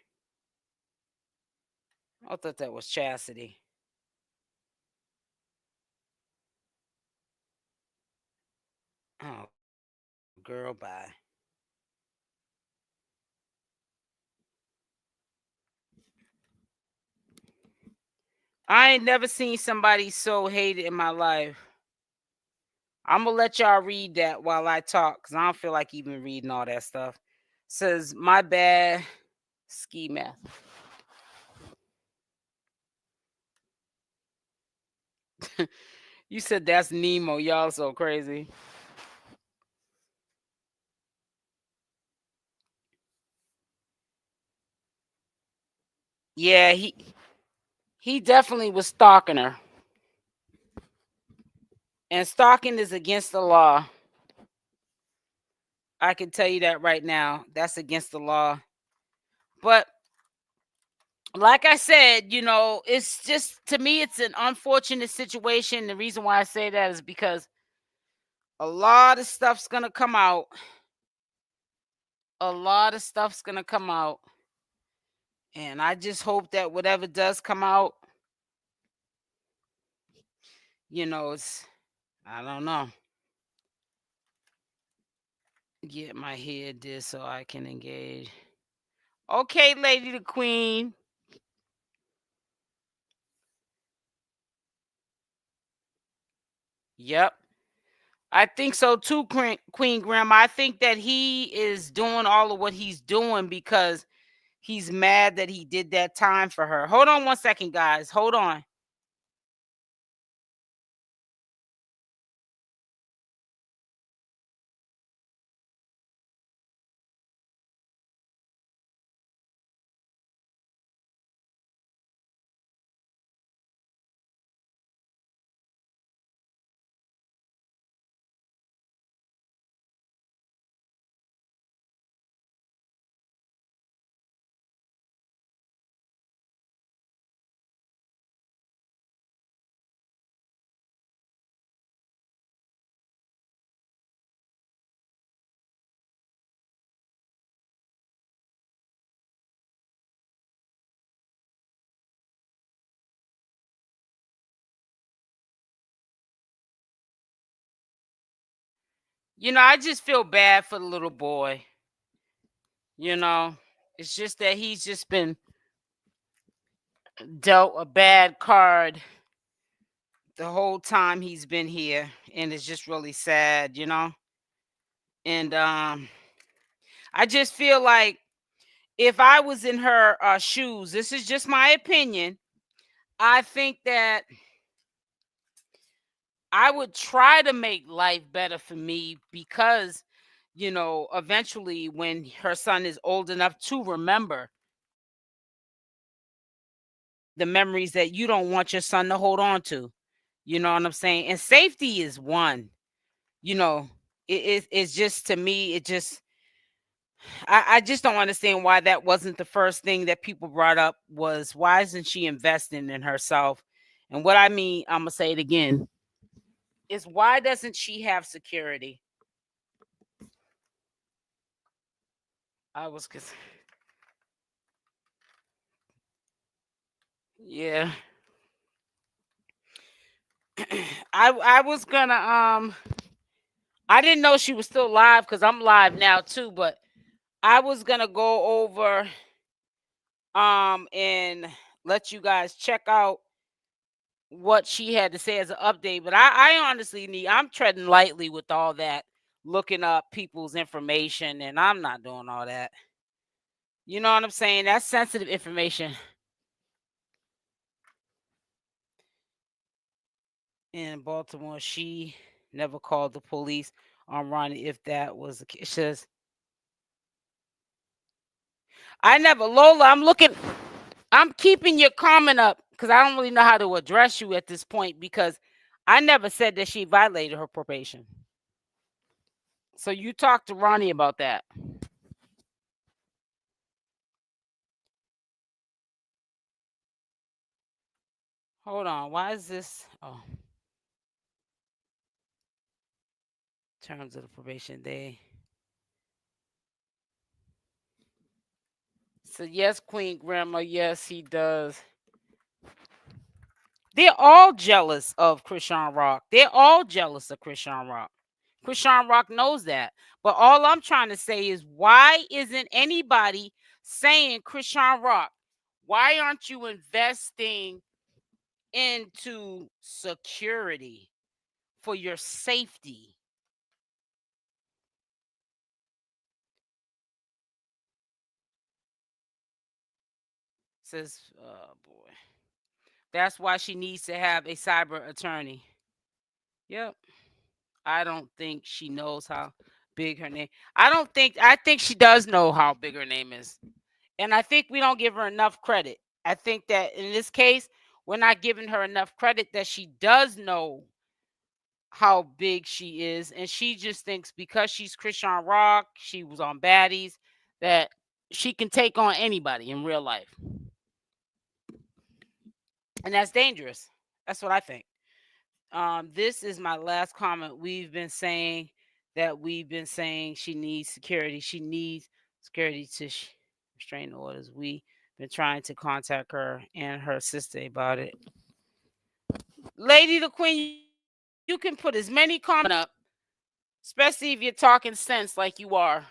I thought that was Chastity. Oh, girl, bye. I ain't never seen somebody so hated in my life. I'm going to let y'all read that while I talk because I don't feel like even reading all that stuff. It says, my bad, ski math. You said that's Nemo. Y'all so crazy. Yeah, he definitely was stalking her. And stalking is against the law. I can tell you that right now. That's against the law. But like I said, it's just, to me, it's an unfortunate situation. The reason why I say that is because a lot of stuff's going to come out. A lot of stuff's going to come out. And I just hope that whatever does come out, it's, I don't know. Get my head this so I can engage. Okay, Lady the Queen. Yep. I think so too, Queen Grandma. I think that he is doing all of what he's doing because he's mad that he did that time for her. Hold on one second, guys. Hold on. I just feel bad for the little boy. It's just that he's just been dealt a bad card the whole time he's been here. And it's just really sad, And I just feel like if I was in her shoes, this is just my opinion, I think that I would try to make life better for me because, eventually when her son is old enough to remember the memories that you don't want your son to hold on to. You know what I'm saying? And safety is one. It's just, to me, I just don't understand why that wasn't the first thing that people brought up, was why isn't she investing in herself? And what I mean, I'm gonna say it again, is why doesn't she have security? Yeah. I was gonna I didn't know she was still live because I'm live now too, but I was gonna go over and let you guys check out what she had to say as an update. But I honestly I'm treading lightly with all that, looking up people's information, and I'm not doing all that. You know what I'm saying? That's sensitive information. In Baltimore, she never called the police on Ronny. If that was the case, says, I never, Lola, I'm keeping your comment up because I don't really know how to address you at this point, because I never said that she violated her probation. So you talk to Ronny about that. Hold on. Why is this? Oh, terms of the probation day. So yes, Queen Grandma, yes, he does. They're all jealous of Chrisean Rock. They're all jealous of Chrisean Rock. Chrisean Rock knows that. But all I'm trying to say is, why isn't anybody saying, Chrisean Rock, why aren't you investing into security for your safety? Says, oh boy. That's why she needs to have a cyber attorney. Yep. I don't think she knows how big her name. I think she does know how big her name is. And I think we don't give her enough credit. I think that in this case, we're not giving her enough credit that she does know how big she is. And she just thinks because she's Chrisean Rock, she was on Baddies, that she can take on anybody in real life. And that's dangerous. That's what I think. This is my last comment. We've been saying she needs security. She needs security to restrain orders. We've been trying to contact her and her sister about it. Lady the Queen, you can put as many comments up, especially if you're talking sense like you are.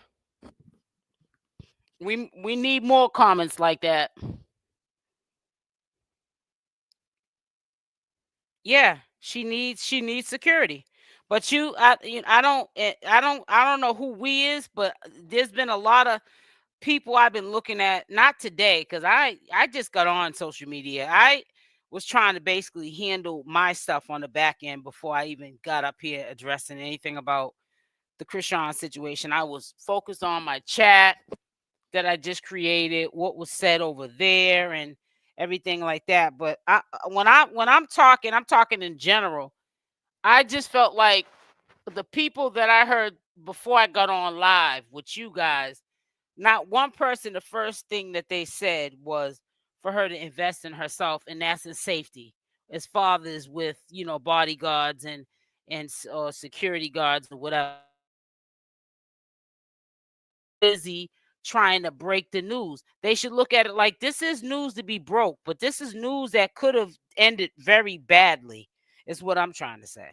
We need more comments like that. Yeah, she needs security. But I don't know who we is, but there's been a lot of people I've been looking at, not today, because I just got on social media. I was trying to basically handle my stuff on the back end before I even got up here addressing anything about the Chrisean situation. I was focused on my chat that I just created, what was said over there, and everything like that. But when I'm talking in general. I just felt like the people that I heard before I got on live with you guys, not one person, the first thing that they said was for her to invest in herself, and that's in safety. As fathers with, bodyguards and security guards or whatever, busy trying to break the news. They should look at it like this is news to be broke, but this is news that could have ended very badly, is what I'm trying to say.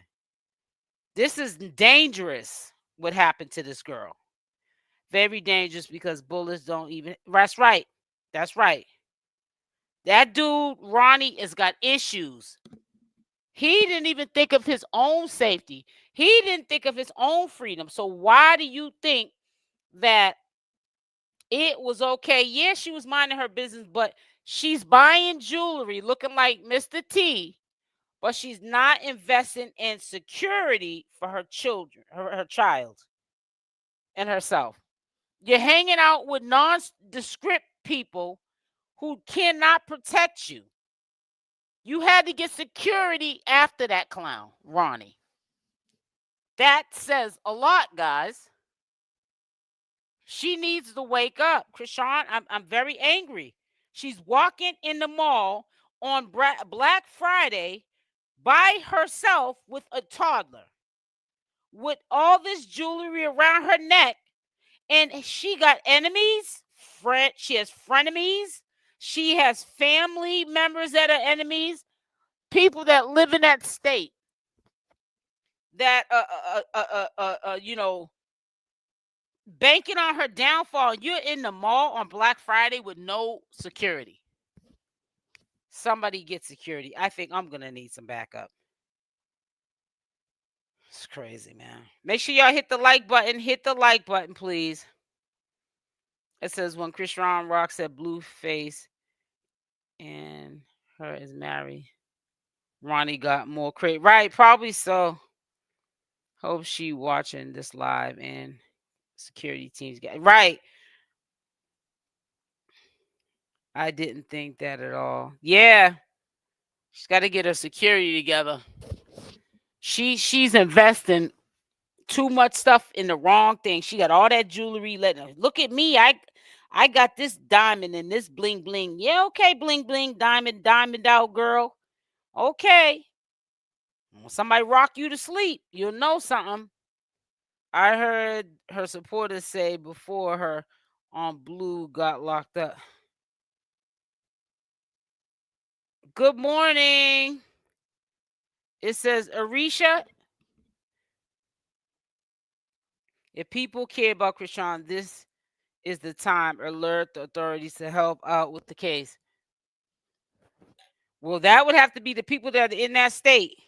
This is dangerous, what happened to this girl. Very dangerous, because bullets don't even. That's right. That's right. That dude, Ronny, has got issues. He didn't even think of his own safety. He didn't think of his own freedom. So why do you think that It was okay. Yeah, she was minding her business, but she's buying jewelry looking like Mr. T, but she's not investing in security for her children, her child, and herself. You're hanging out with nondescript people who cannot protect you. You had to get security after that clown, Ronny. That says a lot, guys. She needs to wake up. Chrisean, I'm very angry. She's walking in the mall on Black Friday by herself with a toddler, with all this jewelry around her neck, and she got enemies. She has frenemies. She has family members that are enemies. People that live in that state that banking on her downfall. You're in the mall on Black Friday with no security. Somebody get security. I think I'm gonna need some backup. It's crazy, man. Make sure y'all hit the like button. Hit the like button, please. It says when CashApp said Blueface and her is married, Ronny got more credit. Right, probably so. Hope she watching this live and security teams get right. I didn't think that at all. Yeah. She's got to get her security together. She's investing too much stuff in the wrong thing. She got all that jewelry. Look at me. I got this diamond and this bling bling. Yeah, okay, bling bling, diamond out, girl. Okay. When somebody rock you to sleep, you'll know something. I heard her supporters say before her on Blue got locked up. Good morning. It says, Arisha, if people care about Chrisean, this is the time. Alert the authorities to help out with the case. Well, that would have to be the people that are in that state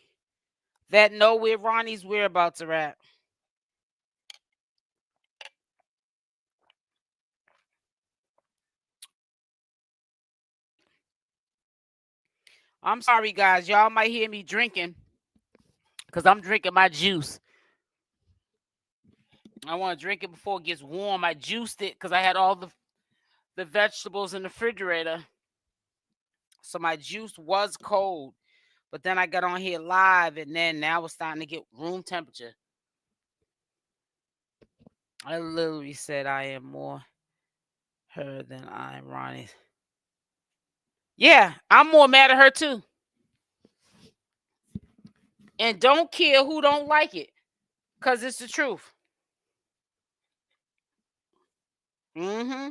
that know where Ronny's whereabouts are at. I'm sorry, guys. Y'all might hear me drinking because I'm drinking my juice. I want to drink it before it gets warm. I juiced it because I had all the vegetables in the refrigerator. So my juice was cold. But then I got on here live, and then now it's starting to get room temperature. I literally said I am more her than I am Ronny. Yeah, I'm more mad at her too. And don't care who don't like it, because it's the truth. Mm-hmm.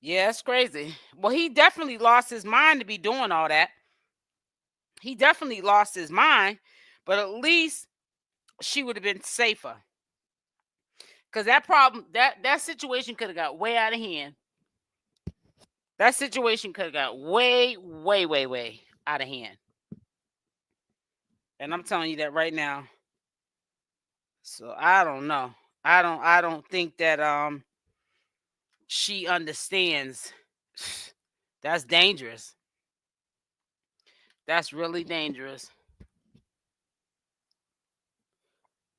Yeah, it's crazy. Well, he definitely lost his mind to be doing all that. He definitely lost his mind, but at least she would have been safer. Because that problem, that situation could have got way out of hand. That situation could have got way out of hand. And I'm telling you that right now. So I don't know. I don't think that she understands. That's dangerous. That's really dangerous.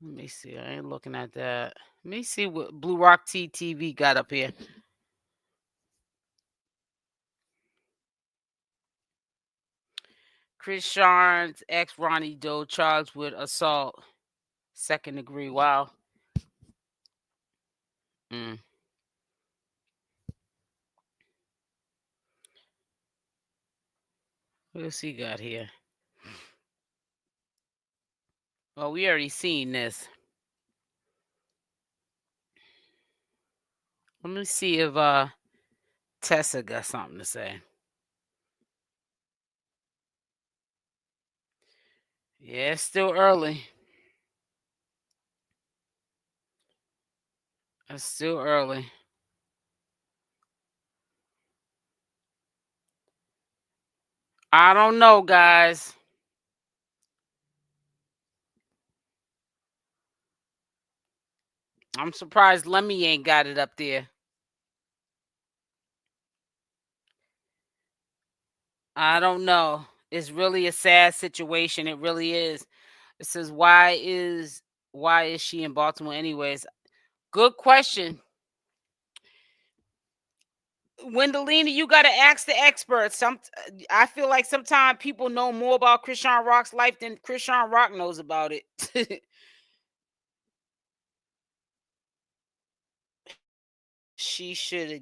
Let me see. I ain't looking at that. Let me see what Blue Rock TV got up here. Chrisean's ex Ronny Doe charged with assault, 2nd degree. Wow. What else he got here? Well, we already seen this. Let me see if Tessa got something to say. Yeah, it's still early. It's still early. I don't know, guys. I'm surprised Lemmy ain't got it up there. I don't know. It's really a sad situation. It really is. It says, why is she in Baltimore anyways? Good question. Wendelina, you gotta ask the experts. I feel like sometimes people know more about Chrisean Rock's life than Chrisean Rock knows about it. She should have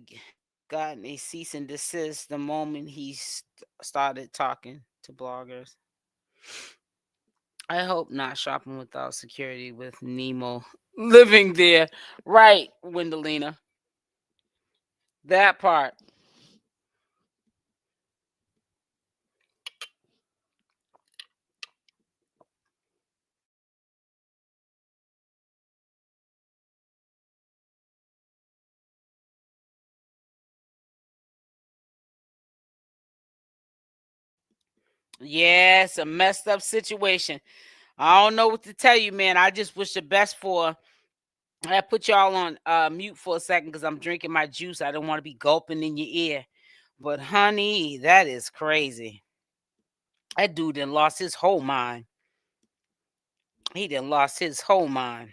gotten a cease and desist the moment he started talking to bloggers. I hope not shopping without security with Nemo living there. Right, Wendelina. That part. Yeah, it's a messed up situation. I don't know what to tell you, man. I just wish the best for. I put y'all on mute for a second because I'm drinking my juice. I don't want to be gulping in your ear. But honey, that is crazy. That dude done lost his whole mind. He done lost his whole mind.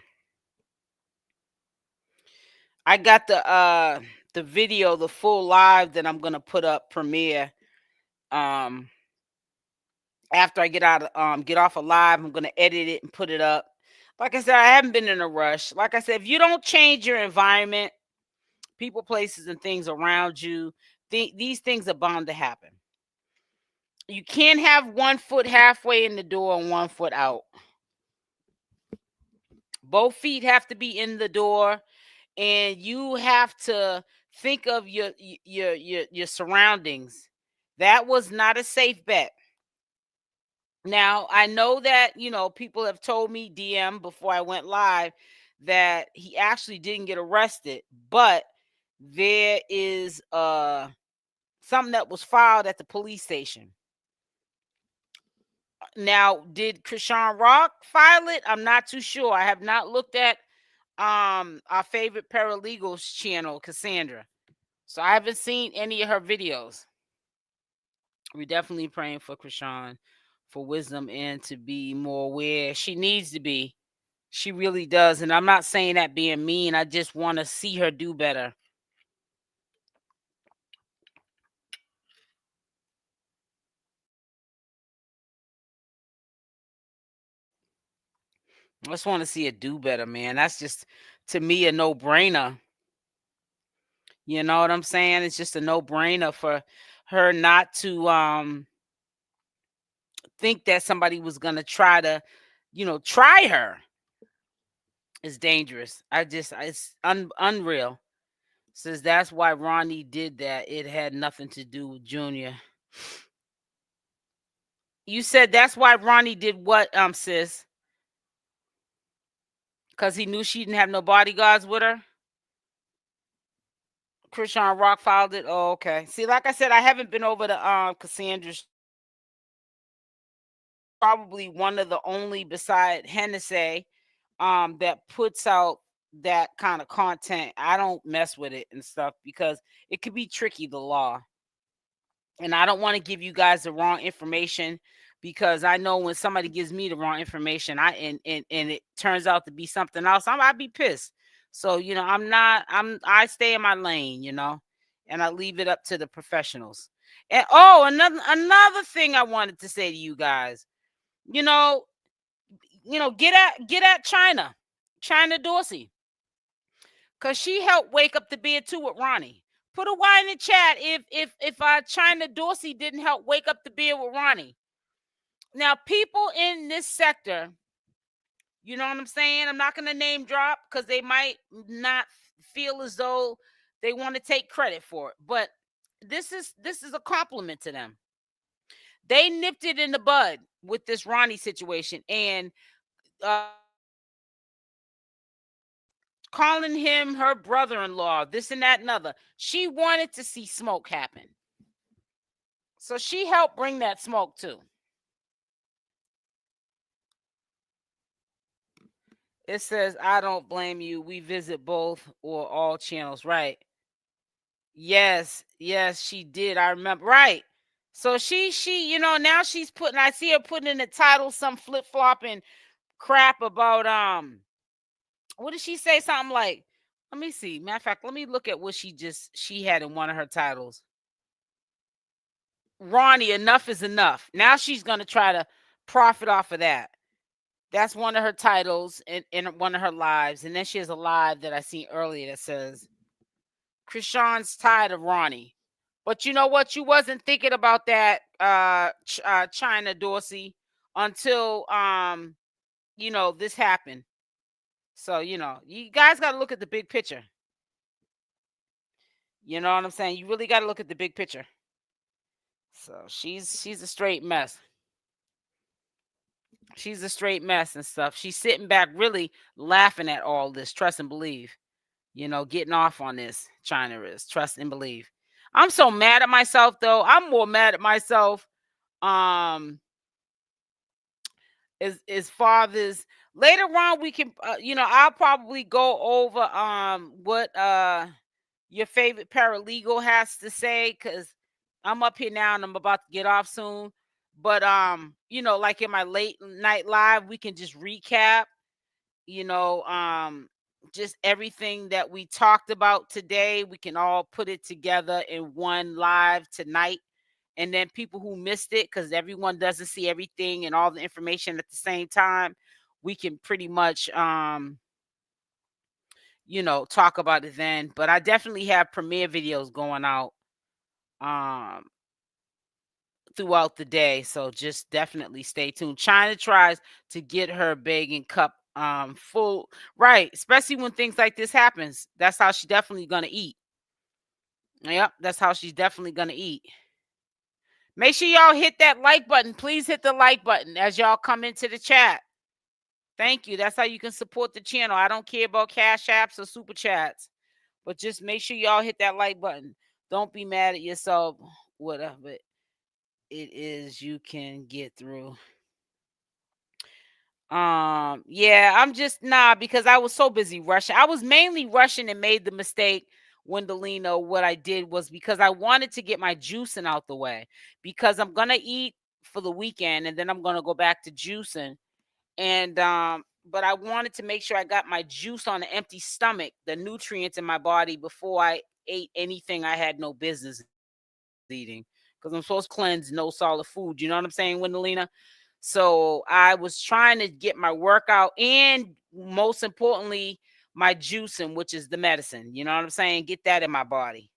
I got the video, the full live that I'm gonna put up premiere. After I get off a live, I'm gonna edit it and put it up. Like I said, I haven't been in a rush. Like I said, if you don't change your environment, people, places, and things around you, these things are bound to happen. You can't have 1 foot halfway in the door and 1 foot out. Both feet have to be in the door, and you have to think of your surroundings. That was not a safe bet. Now, I know that, people have told me DM before I went live that he actually didn't get arrested, but there is something that was filed at the police station. Now, did Chrisean Rock file it? I'm not too sure. I have not looked at our favorite paralegal's channel, Cassandra. So I haven't seen any of her videos. We're definitely praying for Chrisean for wisdom and to be more aware. She needs to be. She really does. And I'm not saying that being mean. I just want to see her do better. I just want to see her do better, man. That's just, to me, a no-brainer. You know what I'm saying? It's just a no-brainer for her not to think that somebody was going to try to, try her. It's dangerous. It's unreal. Says that's why Ronny did that. It had nothing to do with Junior. You said that's why Ronny did what, sis? Because he knew she didn't have no bodyguards with her? Chrisean Rock filed it? Oh, okay. See, like I said, I haven't been over to Cassandra's. Probably one of the only beside Hennessy that puts out that kind of content. I don't mess with it and stuff because it could be tricky, the law. And I don't want to give you guys the wrong information because I know when somebody gives me the wrong information, and it turns out to be something else, I'd be pissed. So, I stay in my lane, and I leave it up to the professionals. And another thing I wanted to say to you guys, get at China Dorsey, because she helped wake up the beard too with Ronny. Put a Y in the chat if China Dorsey didn't help wake up the beard with Ronny. Now, people in this sector, you know what I'm saying? I'm not going to name drop because they might not feel as though they want to take credit for it. But this is a compliment to them. They nipped it in the bud with this Ronny situation and calling him her brother-in-law, this and that and other. She wanted to see smoke happen. So she helped bring that smoke too. It says, I don't blame you. We visit both or all channels. Right. Yes, she did. I remember. Right. So she, now she's putting, I see her putting in the title some flip-flopping crap about, what did she say? Something like, let me see. Matter of fact, let me look at what she had in one of her titles. Ronny, enough is enough. Now she's going to try to profit off of that. That's one of her titles in one of her lives. And then she has a live that I seen earlier that says, Chrisean's tired of Ronny. But you know what? You wasn't thinking about that, 𝗪𝗛𝗓𝗧, until, this happened. So, you guys got to look at the big picture. You know what I'm saying? You really got to look at the big picture. So she's a straight mess. She's a straight mess and stuff. She's sitting back really laughing at all this. Trust and believe. Getting off on this. China is. Trust and believe. I'm so mad at myself, though. I'm more mad at myself. As far as later on, we can, I'll probably go over what your favorite paralegal has to say, because I'm up here now and I'm about to get off soon. But like in my late night live, we can just recap, just everything that we talked about today. We can all put it together in one live tonight. And then people who missed it, because everyone doesn't see everything and all the information at the same time, we can pretty much talk about it then. But I definitely have premiere videos going out throughout the day, so just definitely stay tuned. China tries to get her begging cup full, right? Especially when things like this happens. That's how she's definitely gonna eat. Yep, that's how she's definitely gonna eat. Make sure y'all hit that like button. Please hit the like button as y'all come into the chat. Thank you. That's how you can support the channel. I don't care about cash apps or super chats, but just make sure y'all hit that like button. Don't be mad at yourself. Whatever it is, you can get through. Yeah, I'm just because I was so busy rushing. I was mainly rushing and made the mistake, Wendelino. What I did was because I wanted to get my juicing out the way, because I'm gonna eat for the weekend and then I'm gonna go back to juicing. And but I wanted to make sure I got my juice on an empty stomach, the nutrients in my body, before I ate anything I had no business eating, because I'm supposed to cleanse no solid food. You know what I'm saying, Wendelina? So I was trying to get my workout and, most importantly, my juicing, which is the medicine. You know what I'm saying? Get that in my body.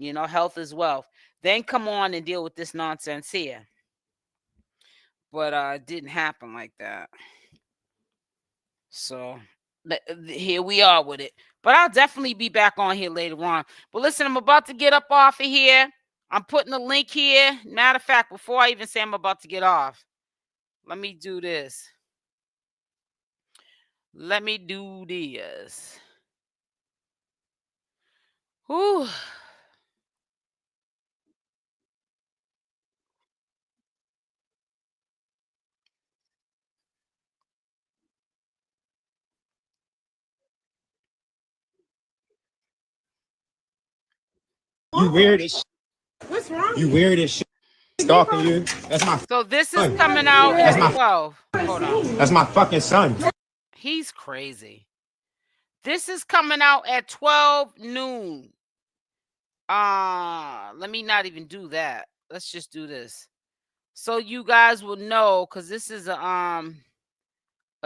Health is wealth. Then come on and deal with this nonsense here. But it didn't happen like that. So here we are with it. But I'll definitely be back on here later on. But listen, I'm about to get up off of here. I'm putting a link here. Matter of fact, before I even say I'm about to get off, let me do this. Let me do this. Whew. You weird as shit. What's wrong? You weird as shit. Stalking you. That's my So this is son. coming out That's at my 12. Hold on. That's my fucking son. He's crazy. This is coming out at 12 noon. Let me not even do that. Let's just do this. So you guys will know, because this is a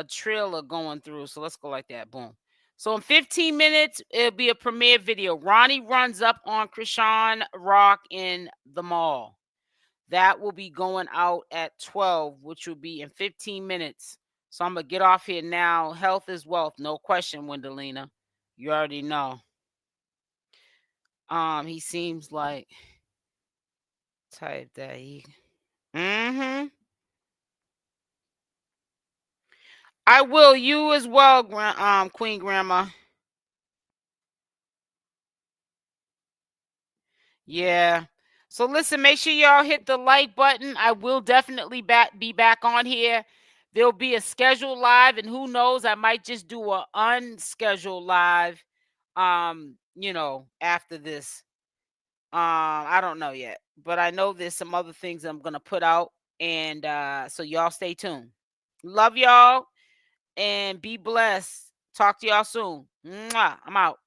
trailer going through. So let's go like that. Boom. So in 15 minutes, it'll be a premiere video. Ronny runs up on CKING in the mall. That will be going out at 12, which will be in 15 minutes. So I'm going to get off here now. Health is wealth. No question, Wendelina. You already know. He seems like type that he. I will. You as well, Queen Grandma. Yeah. So listen, make sure y'all hit the like button. I will definitely be back on here. There'll be a scheduled live, and who knows, I might just do an unscheduled live, you know, after this. I don't know yet, but I know there's some other things I'm gonna put out, and so y'all stay tuned. Love y'all and be blessed. Talk to y'all soon. Mwah. I'm out.